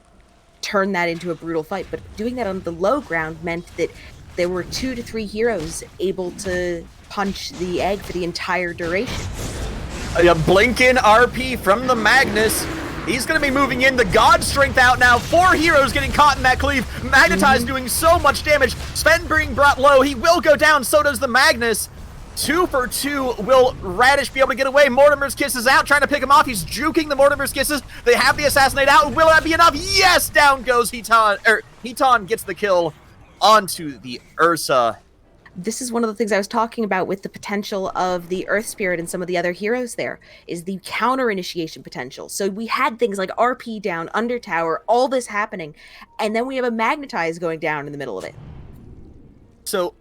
Speaker 2: turn that into a brutal fight. But doing that on the low ground meant that there were 2 to 3 heroes able to punch the egg for the entire duration.
Speaker 1: A Blinkin RP from the Magnus. He's going to be moving in. The God Strength out now. 4 heroes getting caught in that cleave. Magnetize doing so much damage. Sven being brought low. He will go down. So does the Magnus. 2 for 2. Will Radish be able to get away? Mortimer's Kiss is out, trying to pick him off. He's juking the Mortimer's Kisses. They have the Assassinate out. Will that be enough? Yes! Down goes Hitan. Hitan gets the kill onto the Ursa.
Speaker 2: This is one of the things I was talking about with the potential of the Earth Spirit and some of the other heroes there, is the counter initiation potential. So we had things like RP down, under tower, all this happening, and then we have a Magnetize going down in the middle of it.
Speaker 1: So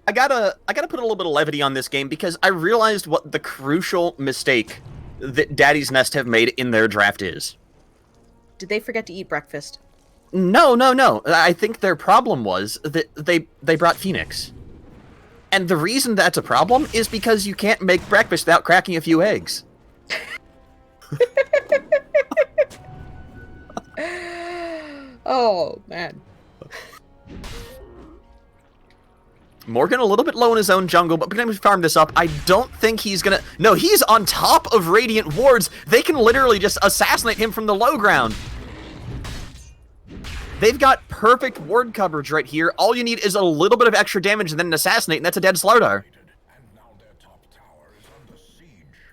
Speaker 1: I gotta put a little bit of levity on this game, because I realized what the crucial mistake that Daddy's Nest have made in their draft is.
Speaker 2: Did they forget to eat breakfast?
Speaker 1: No. I think their problem was that they brought Phoenix. And the reason that's a problem is because you can't make breakfast without cracking a few eggs.
Speaker 2: Oh, man.
Speaker 1: Morgan a little bit low in his own jungle, but we're going to farm this up. I don't think he's going to... No, he's on top of Radiant Wards. They can literally just assassinate him from the low ground. They've got perfect ward coverage right here. All you need is a little bit of extra damage and then an assassinate, and that's a dead Slardar.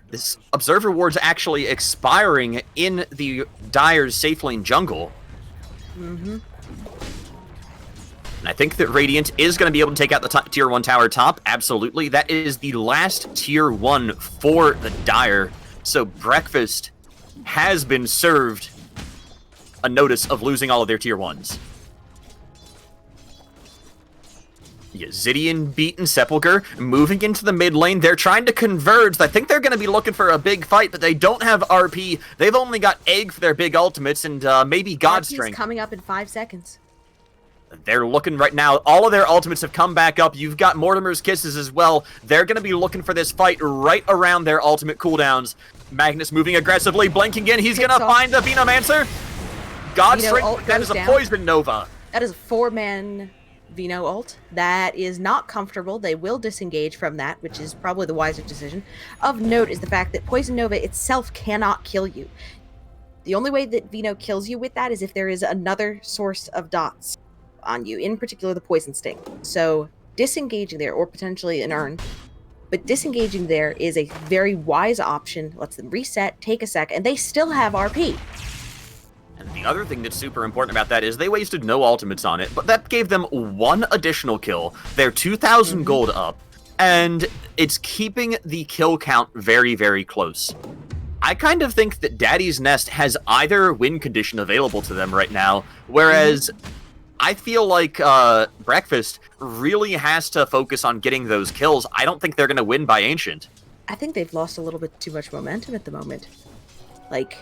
Speaker 1: This Observer Ward's actually expiring in the Dire's safe lane jungle. And I think that Radiant is going to be able to take out the tier 1 tower top. Absolutely. That is the last tier 1 for the Dire. So Breakfast has been served a notice of losing all of their tier 1s. Yeah, Zidian beaten Sepulcher, moving into the mid lane. They're trying to converge. I think they're going to be looking for a big fight, but they don't have RP. They've only got Egg for their big ultimates and maybe God Strength.
Speaker 2: Coming up in 5 seconds.
Speaker 1: They're looking right now. All of their ultimates have come back up. You've got Mortimer's Kisses as well. They're going to be looking for this fight right around their ultimate cooldowns. Magnus moving aggressively, blinking in. He's going to find the Venomancer. God Strength, that is a Poison Nova.
Speaker 2: That is a 4-man Vino ult. That is not comfortable. They will disengage from that, which is probably the wiser decision. Of note is the fact that Poison Nova itself cannot kill you. The only way that Vino kills you with that is if there is another source of dots on you, in particular the Poison Sting. So disengaging there, or potentially an urn, but disengaging there is a very wise option. Lets them reset, take a sec, and they still have RP.
Speaker 1: And the other thing that's super important about that is they wasted no ultimates on it, but that gave them 1 additional kill. They're 2,000 gold up, and it's keeping the kill count very, very close. I kind of think that Daddy's Nest has either win condition available to them right now, whereas I feel like Breakfast really has to focus on getting those kills. I don't think they're going to win by Ancient.
Speaker 2: I think they've lost a little bit too much momentum at the moment. Like,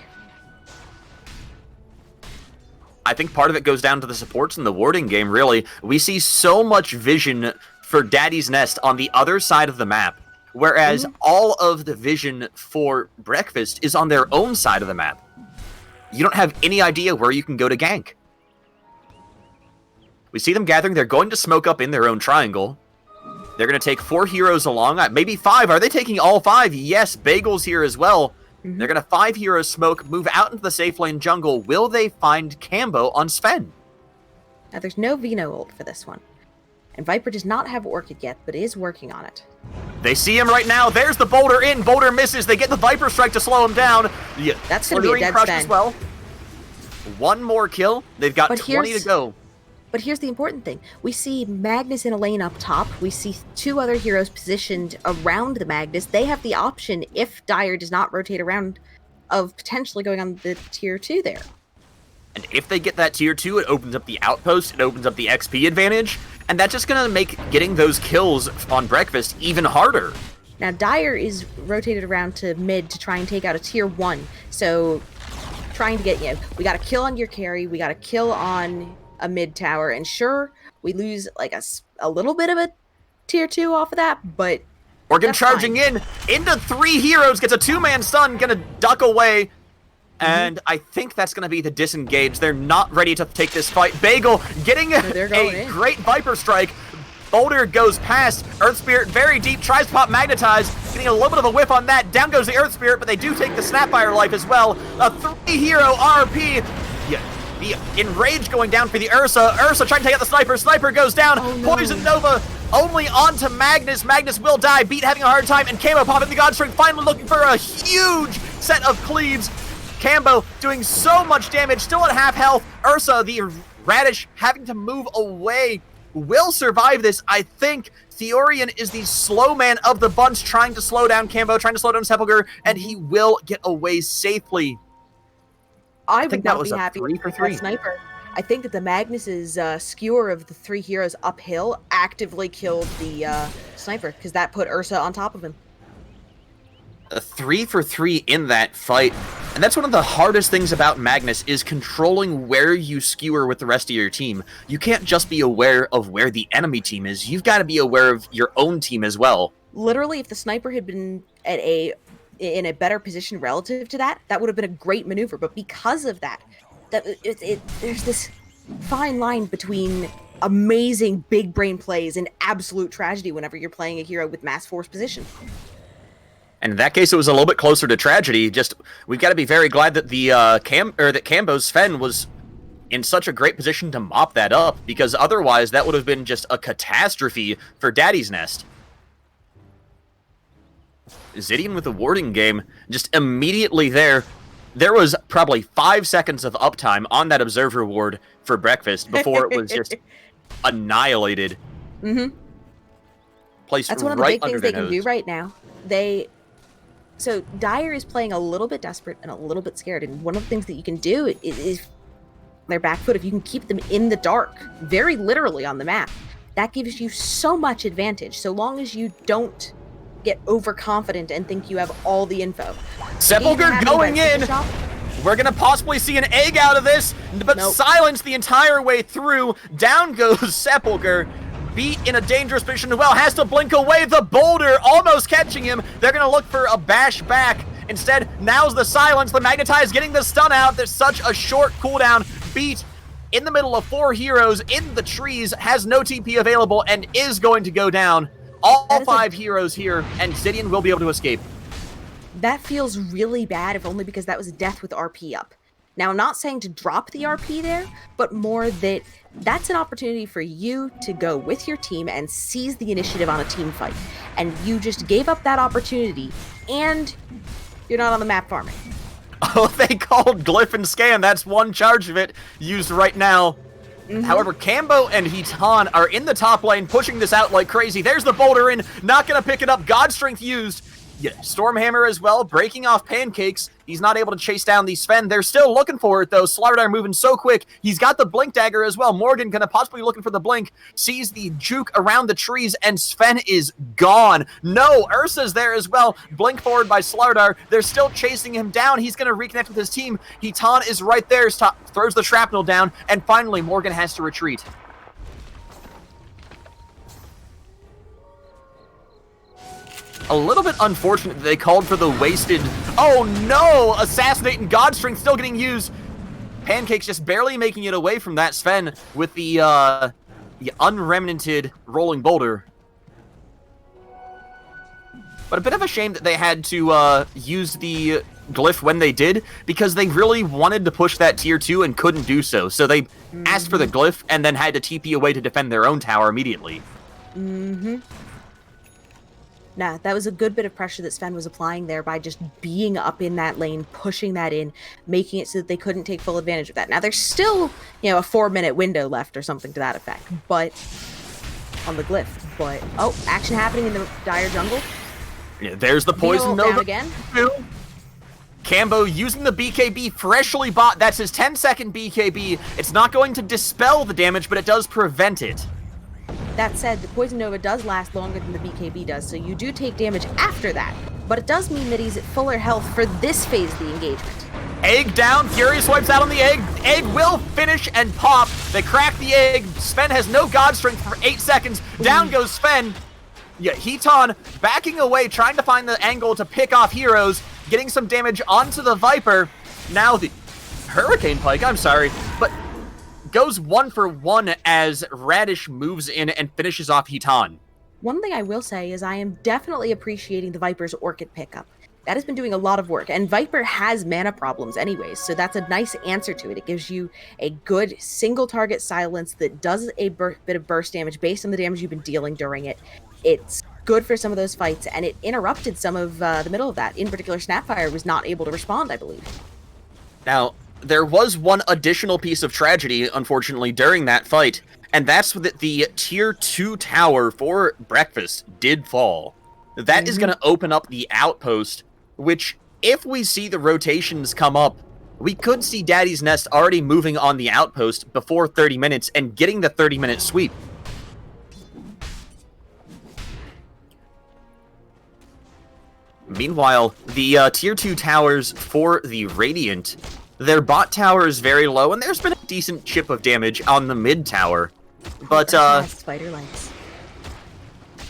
Speaker 1: I think part of it goes down to the supports in the warding game, really. We see so much vision for Daddy's Nest on the other side of the map, whereas all of the vision for Breakfast is on their own side of the map. You don't have any idea where you can go to gank. We see them gathering. They're going to smoke up in their own triangle. They're going to take 4 heroes along, maybe 5. Are they taking all 5? Yes, Bagel's here as well. They're going to 5 heroes smoke, move out into the safe lane jungle. Will they find Cambo on Sven?
Speaker 2: Now, there's no Vino ult for this one. And Viper does not have Orchid yet, but is working on it.
Speaker 1: They see him right now. There's the Boulder in. Boulder misses. They get the Viper Strike to slow him down. Yeah,
Speaker 2: that's going to be a dead
Speaker 1: crush
Speaker 2: Sven.
Speaker 1: As well. 1 more kill. They've got 20 to go.
Speaker 2: But here's the important thing. We see Magnus in a lane up top. We see 2 other heroes positioned around the Magnus. They have the option, if Dire does not rotate around, of potentially going on the tier 2 there.
Speaker 1: And if they get that tier 2, it opens up the outpost, it opens up the XP advantage, and that's just going to make getting those kills on Breakfast even harder.
Speaker 2: Now, Dire is rotated around to mid to try and take out a tier 1. So, trying to get, we got a kill on your carry, we got a kill on a mid tower, and sure, we lose like a little bit of a tier 2 off of that, but
Speaker 1: Organ charging in into 3 heroes, gets a 2-man stun, gonna duck away, and I think that's gonna be the disengage. They're not ready to take this fight. Bagel getting a great Viper Strike. Boulder goes past. Earth Spirit very deep, tries to pop Magnetize, getting a little bit of a whiff on that. Down goes the Earth Spirit, but they do take the Snapfire life as well. A 3-hero RP. The Enrage going down for the Ursa. Ursa trying to take out the Sniper. Sniper goes down. Oh, no. Poison Nova only onto Magnus. Magnus will die. Beat having a hard time. And Cambo popping the Godstring. Finally looking for a huge set of cleaves. Cambo doing so much damage. Still at half health. Ursa, the Radish, having to move away. Will survive this. I think Theorian is the slow man of the bunch, trying to slow down Cambo, trying to slow down Sepulchre, and he will get away safely.
Speaker 2: I would not be happy with that Sniper. I think that the Magnus's skewer of the 3 heroes uphill actively killed the Sniper, because that put Ursa on top of him.
Speaker 1: A 3 for 3 in that fight, and that's one of the hardest things about Magnus, is controlling where you skewer with the rest of your team. You can't just be aware of where the enemy team is, you've got to be aware of your own team as well.
Speaker 2: Literally, if the Sniper had been in a better position relative to that, that would have been a great maneuver. But because of that, there's this fine line between amazing big brain plays and absolute tragedy whenever you're playing a hero with mass force position.
Speaker 1: And in that case, it was a little bit closer to tragedy. Just, we've got to be very glad that the Cambo's Sven was in such a great position to mop that up, because otherwise that would have been just a catastrophe for Daddy's Nest. Zidian with the warding game, just immediately there. There was probably 5 seconds of uptime on that observer ward for Breakfast before it was just annihilated. Placed
Speaker 2: That's one of the big things they can do right now. So Dire is playing a little bit desperate and a little bit scared, and one of the things that you can do is their back foot. If you can keep them in the dark, very literally on the map, that gives you so much advantage, so long as you don't get overconfident and think you have all the info.
Speaker 1: Sepulchre going in! We're gonna possibly see an egg out of this, but silence the entire way through. Down goes Sepulchre. Beat in a dangerous position as well, has to blink away the Boulder, almost catching him. They're gonna look for a bash back. Instead, now's the silence. The Magnetize getting the stun out. There's such a short cooldown. Beat in the middle of 4 heroes in the trees, has no TP available, and is going to go down. All 5 heroes here, and Zidian will be able to escape.
Speaker 2: That feels really bad, if only because that was a death with RP up. Now, I'm not saying to drop the RP there, but more that that's an opportunity for you to go with your team and seize the initiative on a team fight. And you just gave up that opportunity, and you're not on the map farming.
Speaker 1: Oh, they called Glyph and Scan. That's one charge of it used right now. However, Cambo and Hitan are in the top lane, pushing this out like crazy. There's the boulder in, not going to pick it up. God Strength used. Yeah, Stormhammer as well, breaking off Pancakes. He's not able to chase down the Sven. They're still looking for it, though. Slardar moving so quick. He's got the Blink Dagger as well. Morgan gonna possibly looking for the Blink. Sees the juke around the trees, and Sven is gone. No, Ursa's there as well. Blink forward by Slardar. They're still chasing him down. He's gonna reconnect with his team. Hitan is right there. Throws the shrapnel down, and finally Morgan has to retreat. A little bit unfortunate that they called for the wasted... Oh no! Assassinating God Strength still getting used. Pancakes just barely making it away from that Sven with the unremnanted Rolling Boulder. But a bit of a shame that they had to use the Glyph when they did, because they really wanted to push that tier 2 and couldn't do so. So they asked for the Glyph and then had to TP away to defend their own tower immediately.
Speaker 2: Nah, that was a good bit of pressure that Sven was applying there by just being up in that lane, pushing that in, making it so that they couldn't take full advantage of that. Now, there's still, a 4-minute window left or something to that effect, but on the Glyph. But, oh, action happening in the Dire jungle.
Speaker 1: Yeah, there's the Poison Nova.
Speaker 2: Again.
Speaker 1: Cambo using the BKB, freshly bought. That's his 10-second BKB. It's not going to dispel the damage, but it does prevent it.
Speaker 2: That said, the Poison Nova does last longer than the BKB does, so you do take damage after that. But it does mean that he's at fuller health for this phase of the engagement.
Speaker 1: Egg down, Furious wipes out on the egg. Egg will finish and pop. They crack the egg. Sven has no God Strength for 8 seconds. Down goes Sven. Yeah, Hitan backing away, trying to find the angle to pick off heroes, getting some damage onto the Viper. Now the Hurricane Pike, I'm sorry, but goes 1 for 1 as Radish moves in and finishes off Hitan.
Speaker 2: One thing I will say is I am definitely appreciating the Viper's Orchid pickup. That has been doing a lot of work, and Viper has mana problems anyways, so that's a nice answer to it. It gives you a good single target silence that does a bit of burst damage based on the damage you've been dealing during it. It's good for some of those fights, and it interrupted some of the middle of that. In particular, Snapfire was not able to respond, I believe.
Speaker 1: Now, there was one additional piece of tragedy, unfortunately, during that fight, and that's that the tier 2 tower for Breakfast did fall. That is going to open up the outpost, which, if we see the rotations come up, we could see Daddy's Nest already moving on the outpost before 30 minutes and getting the 30-minute sweep. Meanwhile, the tier 2 towers for the Radiant, their bot tower is very low, and there's been a decent chip of damage on the mid tower. But,
Speaker 2: Spider legs.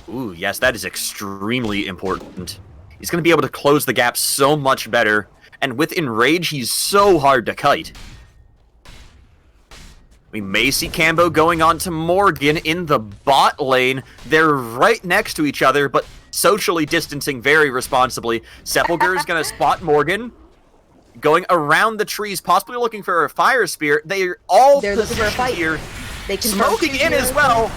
Speaker 1: Ooh, yes, that is extremely important. He's going to be able to close the gap so much better, and with Enrage, he's so hard to kite. We may see Cambo going on to Morgan in the bot lane. They're right next to each other, but socially distancing very responsibly. Sepulcher is going to spot Morgan, going around the trees, possibly looking for a Fire Spear. They're
Speaker 2: looking for a fight
Speaker 1: here.
Speaker 2: They can
Speaker 1: smoking in as well.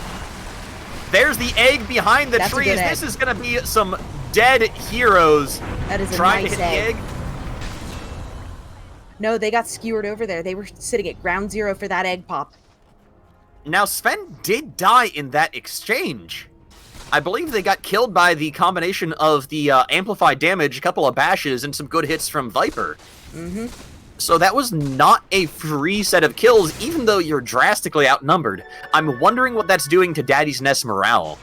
Speaker 1: There's the egg behind the trees. This is going to be some dead heroes.
Speaker 2: That is a
Speaker 1: trying
Speaker 2: nice
Speaker 1: to hit
Speaker 2: egg.
Speaker 1: the egg.
Speaker 2: No, they got skewered over there. They were sitting at ground zero for that egg pop.
Speaker 1: Now, Sven did die in that exchange. I believe they got killed by the combination of the amplified damage, a couple of bashes, and some good hits from Viper. So that was not a free set of kills, even though you're drastically outnumbered. I'm wondering what that's doing to Daddy's Nest morale.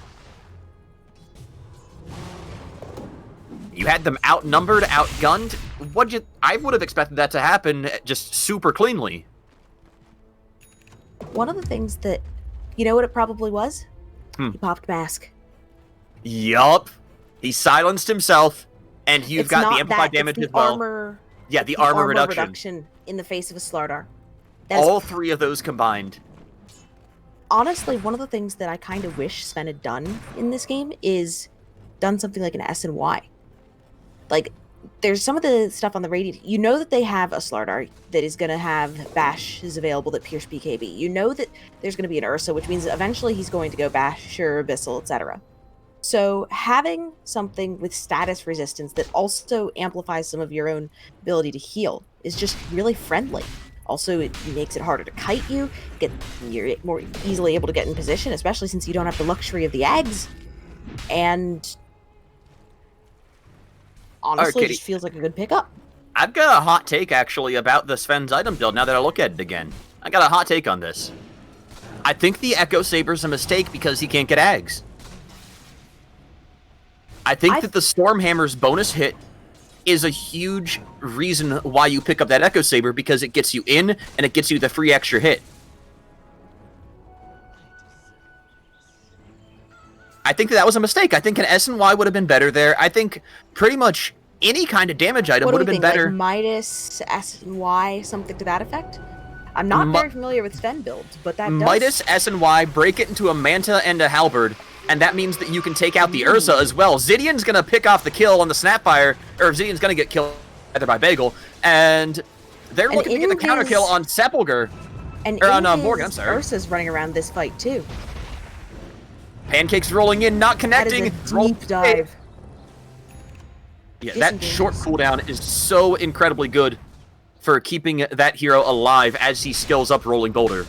Speaker 1: You had them outnumbered, outgunned. I would have expected that to happen just super cleanly.
Speaker 2: One of the things that, you know what it probably was? He popped mask.
Speaker 1: Yup. He silenced himself, and you've got the amplified damage as well.
Speaker 2: Armor,
Speaker 1: yeah, the armor reduction.
Speaker 2: in the face of a Slardar.
Speaker 1: All three of those combined.
Speaker 2: Honestly, one of the things that I kind of wish Sven had done in this game is done something like an S and Y. Like, there's some of the stuff on the Radiant. You know that they have a Slardar that is going to have Bashes available that pierce BKB. You know that there's going to be an Ursa, which means that eventually he's going to go Basher, Abyssal, etc. So having something with status resistance that also amplifies some of your own ability to heal is just really friendly. Also, it makes it harder to kite you. You're more easily able to get in position, especially since you don't have the luxury of the eggs. And honestly, it just feels like a good pickup.
Speaker 1: I've got a hot take, actually, about the Sven's item build now that I look at it again. I got a hot take on this. I think the Echo Saber's a mistake because he can't get Ags. I think that the Stormhammer's bonus hit is a huge reason why you pick up that Echo Saber, because it gets you in and it gets you the free extra hit. I think that was a mistake. I think an S and Y would have been better there. I think pretty much any kind of damage item would have been better.
Speaker 2: Like Midas, S and Y, something to that effect? I'm not very familiar with Sven builds, but that does...
Speaker 1: Midas, S and Y, break it into a Manta and a Halberd, and that means that you can take out the Ursa as well. Zidian's going to pick off the kill on the Snapfire, or Zidian's going to get killed either by Bagel, and they're looking to get the counter kill on Sepulcher.
Speaker 2: And
Speaker 1: or on Morgan, I'm sorry.
Speaker 2: Ursa's running around this fight too.
Speaker 1: Pancakes rolling in, not connecting.
Speaker 2: That is a deep dive.
Speaker 1: Yeah, that short cooldown is so incredibly good for keeping that hero alive as he skills up Rolling Boulder.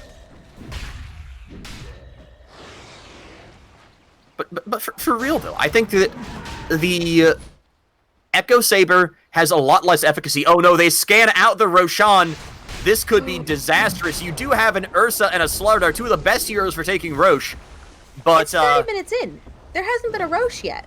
Speaker 1: But for real, though, I think that the Echo Saber has a lot less efficacy. Oh no, they scan out the Roshan. This could be disastrous. You do have an Ursa and a Slardar, two of the best heroes for taking Roche. But
Speaker 2: it's 30 minutes in. There hasn't been a Roche yet.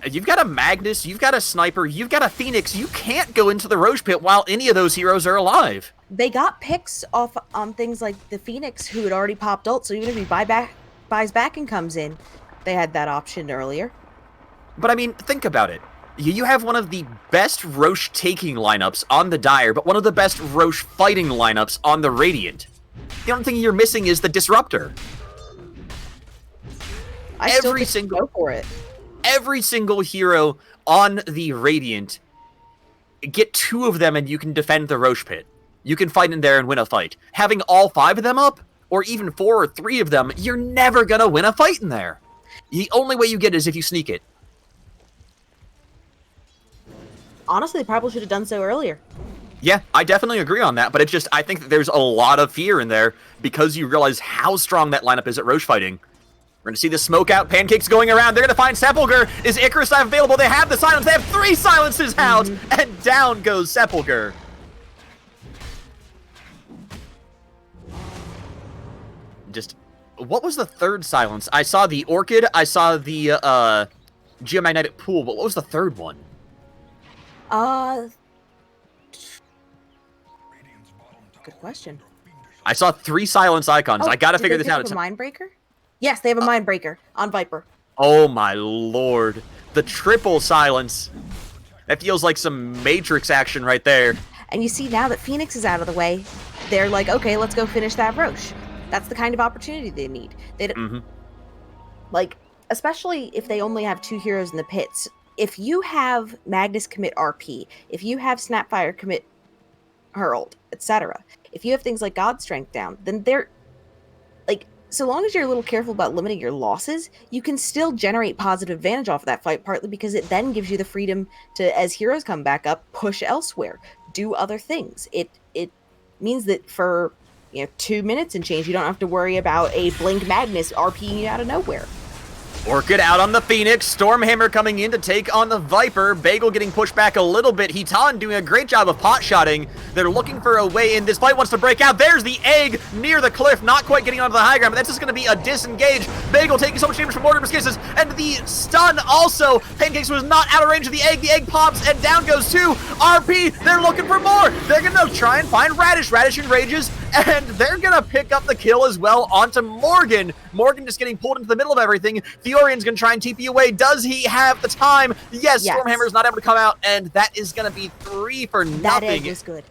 Speaker 1: You've got a Magnus, you've got a Sniper, you've got a Phoenix. You can't go into the Roche pit while any of those heroes are alive.
Speaker 2: They got picks off on things like the Phoenix, who had already popped ult, so even if he buys back and comes in, they had that option earlier.
Speaker 1: But I mean, think about it. You have one of the best Roche taking lineups on the Dire, but one of the best Roche fighting lineups on the Radiant. The only thing you're missing is the Disruptor.
Speaker 2: I still go for it.
Speaker 1: Every single hero on the Radiant, get two of them and you can defend the Roche pit. You can fight in there and win a fight. Having all five of them up, or even 4 or 3 of them, you're never gonna win a fight in there. The only way you get is if you sneak it.
Speaker 2: Honestly, they probably should have done so earlier.
Speaker 1: Yeah, I definitely agree on that, but it's just, I think that there's a lot of fear in there because you realize how strong that lineup is at Roche fighting. We're going to see the smoke out, Pancakes going around. They're going to find Sepulcher. Is Icarus Dive available? They have the silence. They have 3 silences out, and down goes Sepulcher. Just, what was the third silence? I saw the Orchid, I saw the Geomagnetic Pool, but what was the third one?
Speaker 2: Good question.
Speaker 1: I saw 3 silence icons. I gotta figure this out.
Speaker 2: It's a Mindbreaker? Yes, they have a Mindbreaker on Viper.
Speaker 1: Oh my lord. The triple silence. That feels like some Matrix action right there.
Speaker 2: And you see now that Phoenix is out of the way, they're like, okay, let's go finish that Roche. That's the kind of opportunity they need. They like, especially if they only have 2 heroes in the pits. If you have Magnus commit RP, if you have Snapfire commit Herald, etc., if you have things like God Strength down, then they're like, so long as you're a little careful about limiting your losses, you can still generate positive advantage off of that fight, partly because it then gives you the freedom to, as heroes come back up, push elsewhere, do other things. It means that for 2 minutes and change, you don't have to worry about a Blink Magnus RPing you out of nowhere.
Speaker 1: Orchid out on the Phoenix, Stormhammer coming in to take on the Viper, Bagel getting pushed back a little bit, Hitan doing a great job of pot-shotting. They're looking for a way in. This fight wants to break out. There's the egg near the cliff, not quite getting onto the high ground, but that's just going to be a disengage. Bagel taking so much damage from Mortar's Kisses, and the stun also. Pancakes was not out of range of the egg pops, and down goes 2. RP, they're looking for more. They're going to try and find Radish. Radish enrages, and they're going to pick up the kill as well onto Morgan. Morgan just getting pulled into the middle of everything. Fiorion's going to try and TP away. Does he have the time? Yes. Stormhammer's not able to come out, and that is going to be 3 for nothing.
Speaker 2: That egg is good.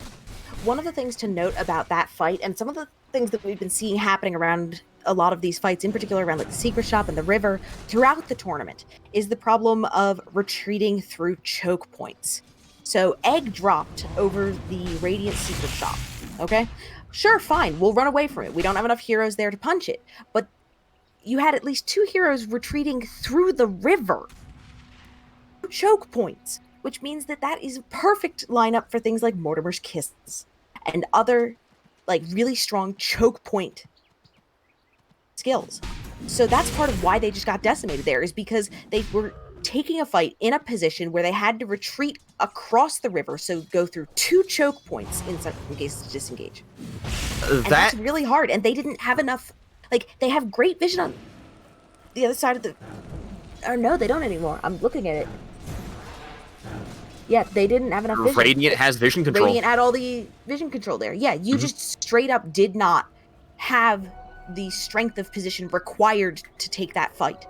Speaker 2: one of the things to note about that fight, and some of the things that we've been seeing happening around a lot of these fights, in particular around like the secret shop and the river throughout the tournament, is the problem of retreating through choke points. So Egg dropped over the Radiant secret shop. Okay, sure, fine, we'll run away from it. We don't have enough heroes there to punch it, but you had at least 2 heroes retreating through the river. Choke points, which means that is a perfect lineup for things like Mortimer's Kisses and other like really strong choke point skills. So that's part of why they just got decimated there, is because they were taking a fight in a position where they had to retreat across the river, so go through 2 choke points in some cases to disengage. And that's really hard, and they didn't have enough, like, they have great vision on the other side of the... Or no, they don't anymore. I'm looking at it. Yeah, they didn't have enough vision.
Speaker 1: Radiant has vision control.
Speaker 2: Radiant had all the vision control there. Yeah, you just straight up did not have the strength of position required to take that fight.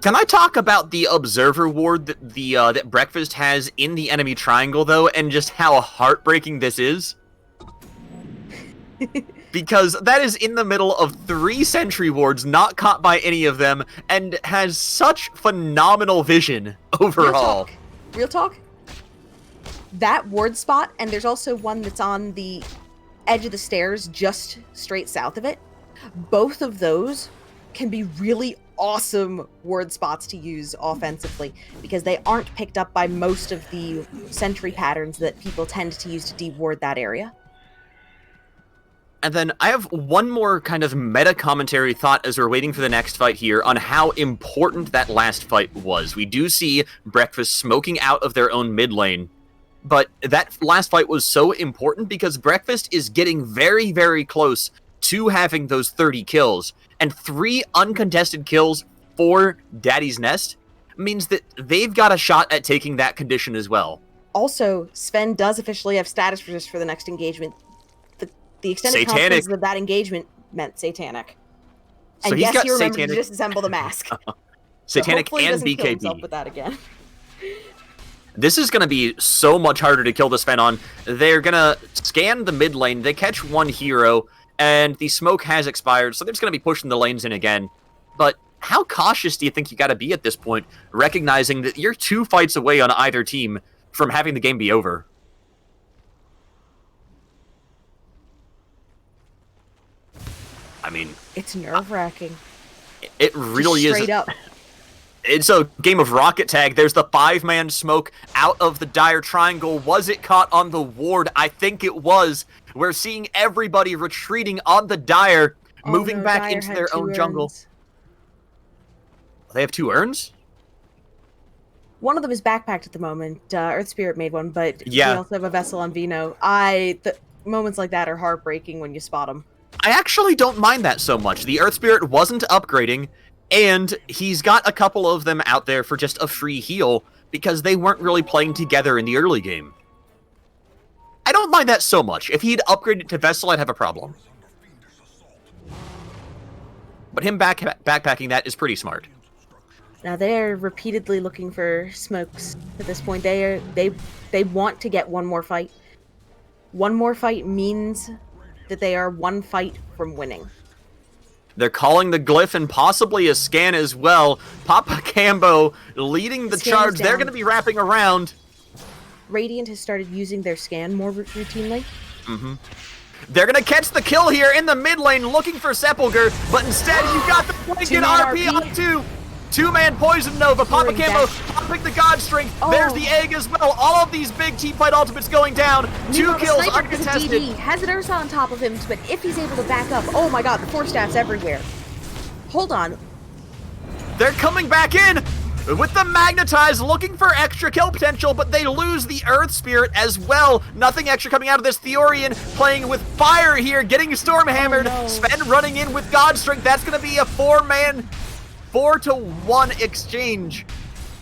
Speaker 1: Can I talk about the observer ward that Breakfast has in the enemy triangle, though, and just how heartbreaking this is? Because that is in the middle of 3 sentry wards, not caught by any of them, and has such phenomenal vision overall.
Speaker 2: Real talk. That ward spot, and there's also one that's on the edge of the stairs just straight south of it. Both of those can be really awesome ward spots to use offensively, because they aren't picked up by most of the sentry patterns that people tend to use to de-ward that area.
Speaker 1: And then I have one more kind of meta commentary thought as we're waiting for the next fight here on how important that last fight was. We do see Breakfast smoking out of their own mid lane, but that last fight was so important because Breakfast is getting very, very close to having those 30 kills, and 3 uncontested kills for Daddy's Nest means that they've got a shot at taking that condition as well.
Speaker 2: Also, Sven does officially have status resist for the next engagement. The extended consequences of that engagement meant Satanic. And so yes, you remember to disassemble the mask.
Speaker 1: Satanic
Speaker 2: so
Speaker 1: and BKB.
Speaker 2: Kill himself with that again.
Speaker 1: This is going to be so much harder to kill the Sven on. They're going to scan the mid lane, they catch 1 hero, and the smoke has expired, so they're just going to be pushing the lanes in again. But how cautious do you think you got to be at this point, recognizing that you're 2 fights away on either team from having the game be over? I mean...
Speaker 2: It's nerve-wracking.
Speaker 1: It really is.
Speaker 2: Straight up.
Speaker 1: It's a game of rocket tag. There's the 5-man smoke out of the dire triangle. Was it caught on the ward? I think it was. We're seeing everybody retreating on the dire, moving back
Speaker 2: Dire
Speaker 1: into their own
Speaker 2: urns.
Speaker 1: jungle. They have 2 urns?
Speaker 2: One of them is backpacked at the moment. Earth Spirit made one, but
Speaker 1: yeah.
Speaker 2: We also have a vessel on Vino. Moments like that are heartbreaking when you spot them.
Speaker 1: I actually don't mind that so much. The Earth Spirit wasn't upgrading, and he's got a couple of them out there for just a free heal, because they weren't really playing together in the early game. I don't mind that so much. If he'd upgraded to Vessel, I'd have a problem. But him backpacking that is pretty smart.
Speaker 2: Now they're repeatedly looking for smokes at this point. They want to get one more fight. One more fight means that they are 1 fight from winning.
Speaker 1: They're calling the glyph and possibly a scan as well. Papa Cambo leading the charge. They're going to be wrapping around.
Speaker 2: Radiant has started using their scan more routinely.
Speaker 1: They're going to catch the kill here in the mid lane looking for Sepulcher, but instead you got the blanket RP on 2. 2-man Poison Nova, Papa Cambo popping the God Strength. There's the egg as well. All of these big teamfight ultimates going down. 2 kills uncontested.
Speaker 2: Has an Ursa on top of him, but if he's able to back up, oh my god, the 4 staffs everywhere. Hold on.
Speaker 1: They're coming back in with the Magnetize, looking for extra kill potential, but they lose the Earth Spirit as well. Nothing extra coming out of this. Theorian playing with fire here, getting Stormhammered.
Speaker 2: Oh, no.
Speaker 1: Sven running in with God Strength. That's going to be a 4-man 4-to-1 exchange.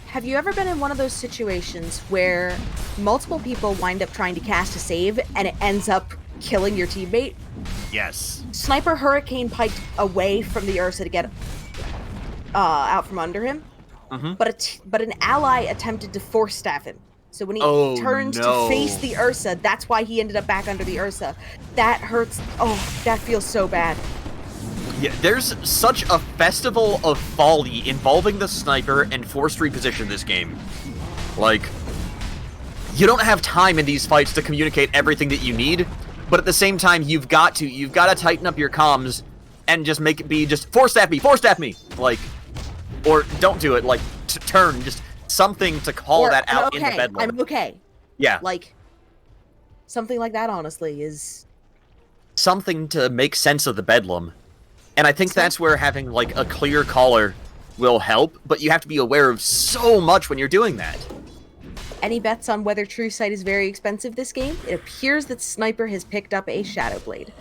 Speaker 2: Have you ever been in one of those situations where multiple people wind up trying to cast a save and it ends up killing your teammate?
Speaker 1: Yes.
Speaker 2: Sniper Hurricane piked away from the Ursa to get out from under him, but an ally attempted to force staff him. So when he turned to face the Ursa, that's why he ended up back under the Ursa. That hurts. Oh, that feels so bad.
Speaker 1: Yeah, there's such a festival of folly involving the sniper and forced reposition this game. Like, you don't have time in these fights to communicate everything that you need, but at the same time, you've got to tighten up your comms and just make it be just force stab me, like, or don't do it, like, turn, just something to call that out in the bedlam.
Speaker 2: I'm okay.
Speaker 1: Yeah.
Speaker 2: Like, something like that, honestly, is...
Speaker 1: something to make sense of the bedlam. And I think that's where having, like, a clear caller will help, but you have to be aware of so much when you're doing that.
Speaker 2: Any bets on whether True Sight is very expensive this game? It appears that Sniper has picked up a Shadow Blade.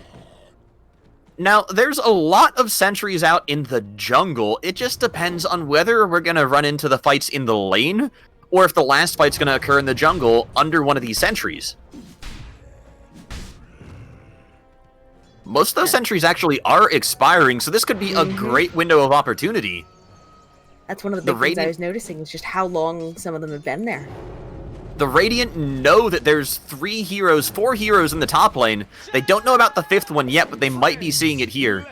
Speaker 1: Now, there's a lot of sentries out in the jungle. It just depends on whether we're going to run into the fights in the lane, or if the last fight's going to occur in the jungle under one of these sentries. Most of those sentries actually are expiring, so this could be a great window of opportunity.
Speaker 2: That's one of the big things I was noticing, is just how long some of them have been there.
Speaker 1: The Radiant know that there's 4 heroes in the top lane. They don't know about the 5th one yet, but they might be seeing it here.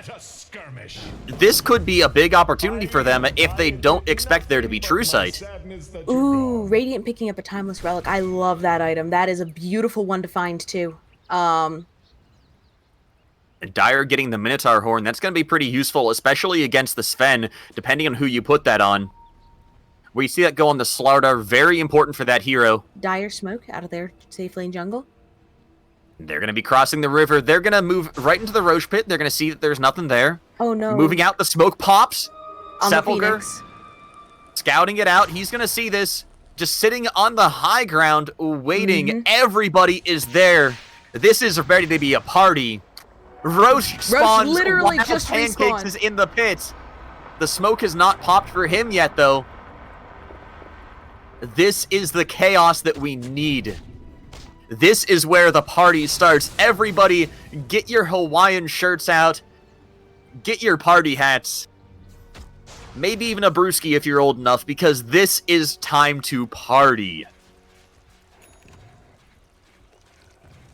Speaker 1: This could be a big opportunity for them if they don't expect there to be True Sight.
Speaker 2: Ooh, Radiant picking up a Timeless Relic. I love that item. That is a beautiful one to find, too.
Speaker 1: Dire getting the Minotaur Horn, that's going to be pretty useful, especially against the Sven, depending on who you put that on. We see that go on the Slardar, very important for that hero.
Speaker 2: Dire smoke out of their safe lane jungle.
Speaker 1: They're going to be crossing the river. They're going to move right into the Roche Pit. They're going to see that there's nothing there.
Speaker 2: Oh, no.
Speaker 1: Moving out, the smoke pops.
Speaker 2: On
Speaker 1: Sepulcher scouting it out. He's going to see this. Just sitting on the high ground, waiting. Everybody is there. This is ready to be a party. Roche spawns
Speaker 2: literally
Speaker 1: while
Speaker 2: just
Speaker 1: Pancakes
Speaker 2: respawned.
Speaker 1: is in the pits. The smoke has not popped for him yet, though. This is the chaos that we need. This is where the party starts. Everybody, get your Hawaiian shirts out. Get your party hats. Maybe even a brewski if you're old enough, because this is time to party.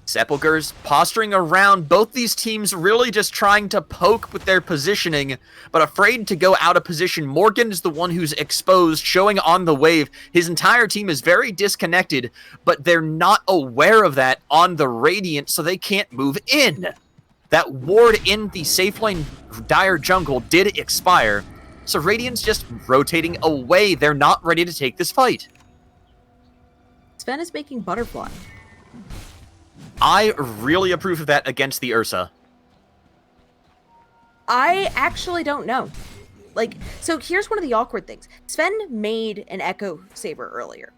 Speaker 1: Sepulchers posturing around, both these teams really just trying to poke with their positioning, but afraid to go out of position. Morgan is the one who's exposed, showing on the wave. His entire team is very disconnected, but they're not aware of that on the Radiant, so they can't move in. That ward in the safe lane Dire jungle did expire, so Radiant's just rotating away. They're not ready to take this fight.
Speaker 2: Sven is making Butterfly.
Speaker 1: I really approve of that against the Ursa.
Speaker 2: I actually don't know. Like, so here's one of the awkward things. Sven made an Echo Saber earlier.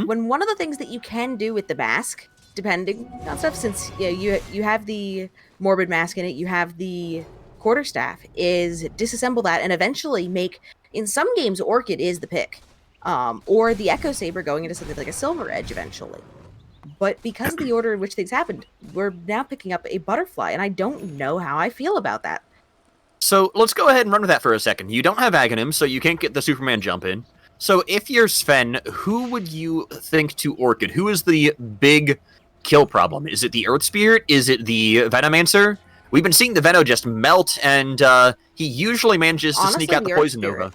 Speaker 2: When one of the things that you can do with the mask, depending on stuff, since you have the Morbid Mask in it, you have the Quarterstaff, is disassemble that and eventually make, in some games, Orchid is the pick. Or the Echo Saber going into something like a Silver Edge eventually. But because of the order in which things happened, we're now picking up a Butterfly, and I don't know how I feel about that.
Speaker 1: So let's go ahead and run with that for a second. You don't have Aghanim, so you can't get the Superman jump in. So if you're Sven, who would you think to Orchid? Who is the big kill problem? Is it the Earth Spirit? Is it the Venomancer? We've been seeing the Veno just melt, and he usually manages to sneak out the Poison Nova.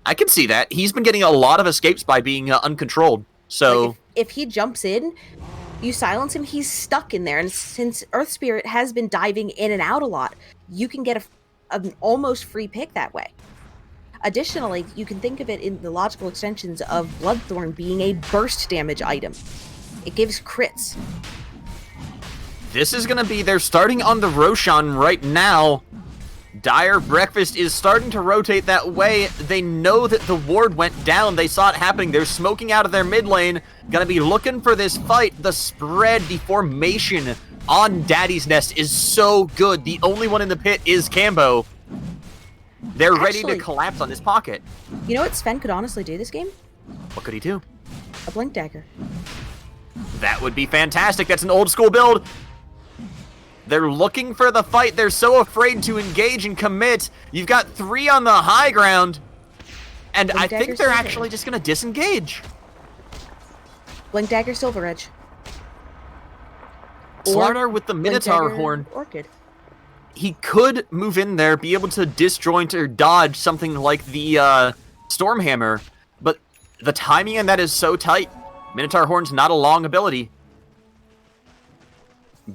Speaker 1: I can see that. He's been getting a lot of escapes by being uncontrolled. So
Speaker 2: like if he jumps in, you silence him, he's stuck in there. And since Earth Spirit has been diving in and out a lot, you can get an almost free pick that way. Additionally, you can think of it in the logical extensions of Bloodthorn being a burst damage item. It gives crits.
Speaker 1: This is going to be, they're starting on the Roshan right now. Dire Breakfast is starting to rotate that way. They know that the ward went down. They saw it happening. They're smoking out of their mid lane. Gonna be looking for this fight. The spread, the formation on Daddy's Nest is so good. The only one in the pit is Cambo. They're ready to collapse on this pocket.
Speaker 2: You know what Sven could honestly do this game?
Speaker 1: What could he do?
Speaker 2: A Blink Dagger.
Speaker 1: That would be fantastic. That's an old school build. They're looking for the fight. They're so afraid to engage and commit. You've got 3 on the high ground. And I think they're actually just going to disengage.
Speaker 2: Blink Dagger, Silver Edge.
Speaker 1: Slardar with the Minotaur Horn.
Speaker 2: Orchid.
Speaker 1: He could move in there, be able to disjoint or dodge something like the Stormhammer, but the timing on that is so tight. Minotaur Horn's not a long ability.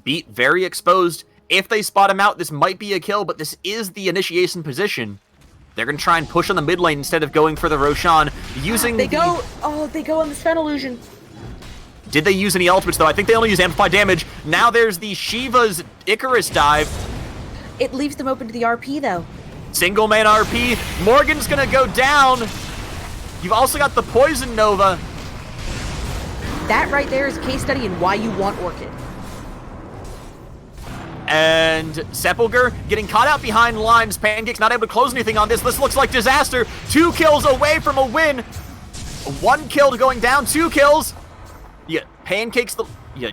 Speaker 1: Beat very exposed. If they spot him out, this might be a kill, but this is the initiation position. They're going to try and push on the mid lane instead of going for the Roshan, using
Speaker 2: they go on the Sven Illusion.
Speaker 1: Did they use any ultimates, though? I think they only use amplified damage. Now there's the Shiva's Icarus dive.
Speaker 2: It leaves them open to the RP, though.
Speaker 1: Single man RP. Morgan's going to go down. You've also got the Poison Nova.
Speaker 2: That right there is a case study in why you want Orchid.
Speaker 1: And Sepulcher getting caught out behind lines. Pancake's not able to close anything on this. This looks like disaster. 2 kills away from a win. 1 kill going down, 2 kills. Yeah, Pancake's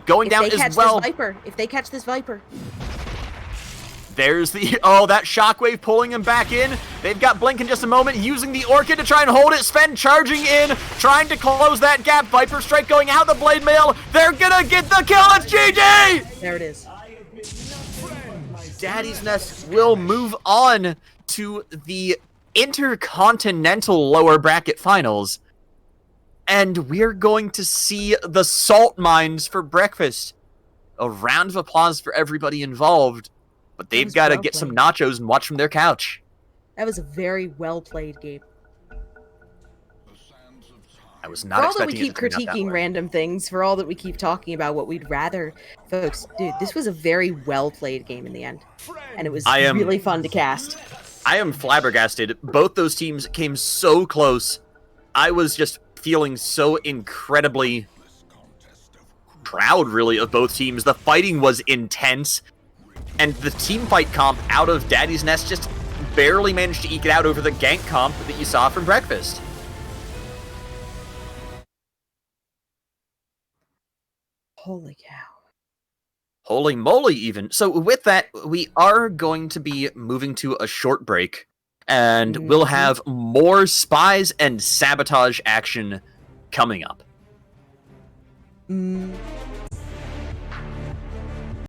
Speaker 1: going down as well.
Speaker 2: If they catch this Viper.
Speaker 1: There's the, that Shockwave pulling him back in. They've got Blink in just a moment, using the Orchid to try and hold it. Sven charging in, trying to close that gap. Viper Strike going out the Blade Mail. They're gonna get the kill. It's GG!
Speaker 2: There it is.
Speaker 1: Daddy's Nest will move on to the Intercontinental lower bracket finals. And we're going to see the salt mines for breakfast. A round of applause for everybody involved. But they've got to get some nachos and watch from their couch.
Speaker 2: That was a very well-played game.
Speaker 1: I was not expecting it to turn out that way.
Speaker 2: For all that we keep critiquing random things, for all that we keep talking about what we'd rather, folks, dude, this was a very well-played game in the end. And it was really fun to cast.
Speaker 1: I am flabbergasted. Both those teams came so close. I was just feeling so incredibly proud, really, of both teams. The fighting was intense, and the team fight comp out of Daddy's Nest just barely managed to eke it out over the gank comp that you saw from Breakfast.
Speaker 2: Holy cow.
Speaker 1: Holy moly, even. So with that, we are going to be moving to a short break, and we'll have more Spies and Sabotage action coming up.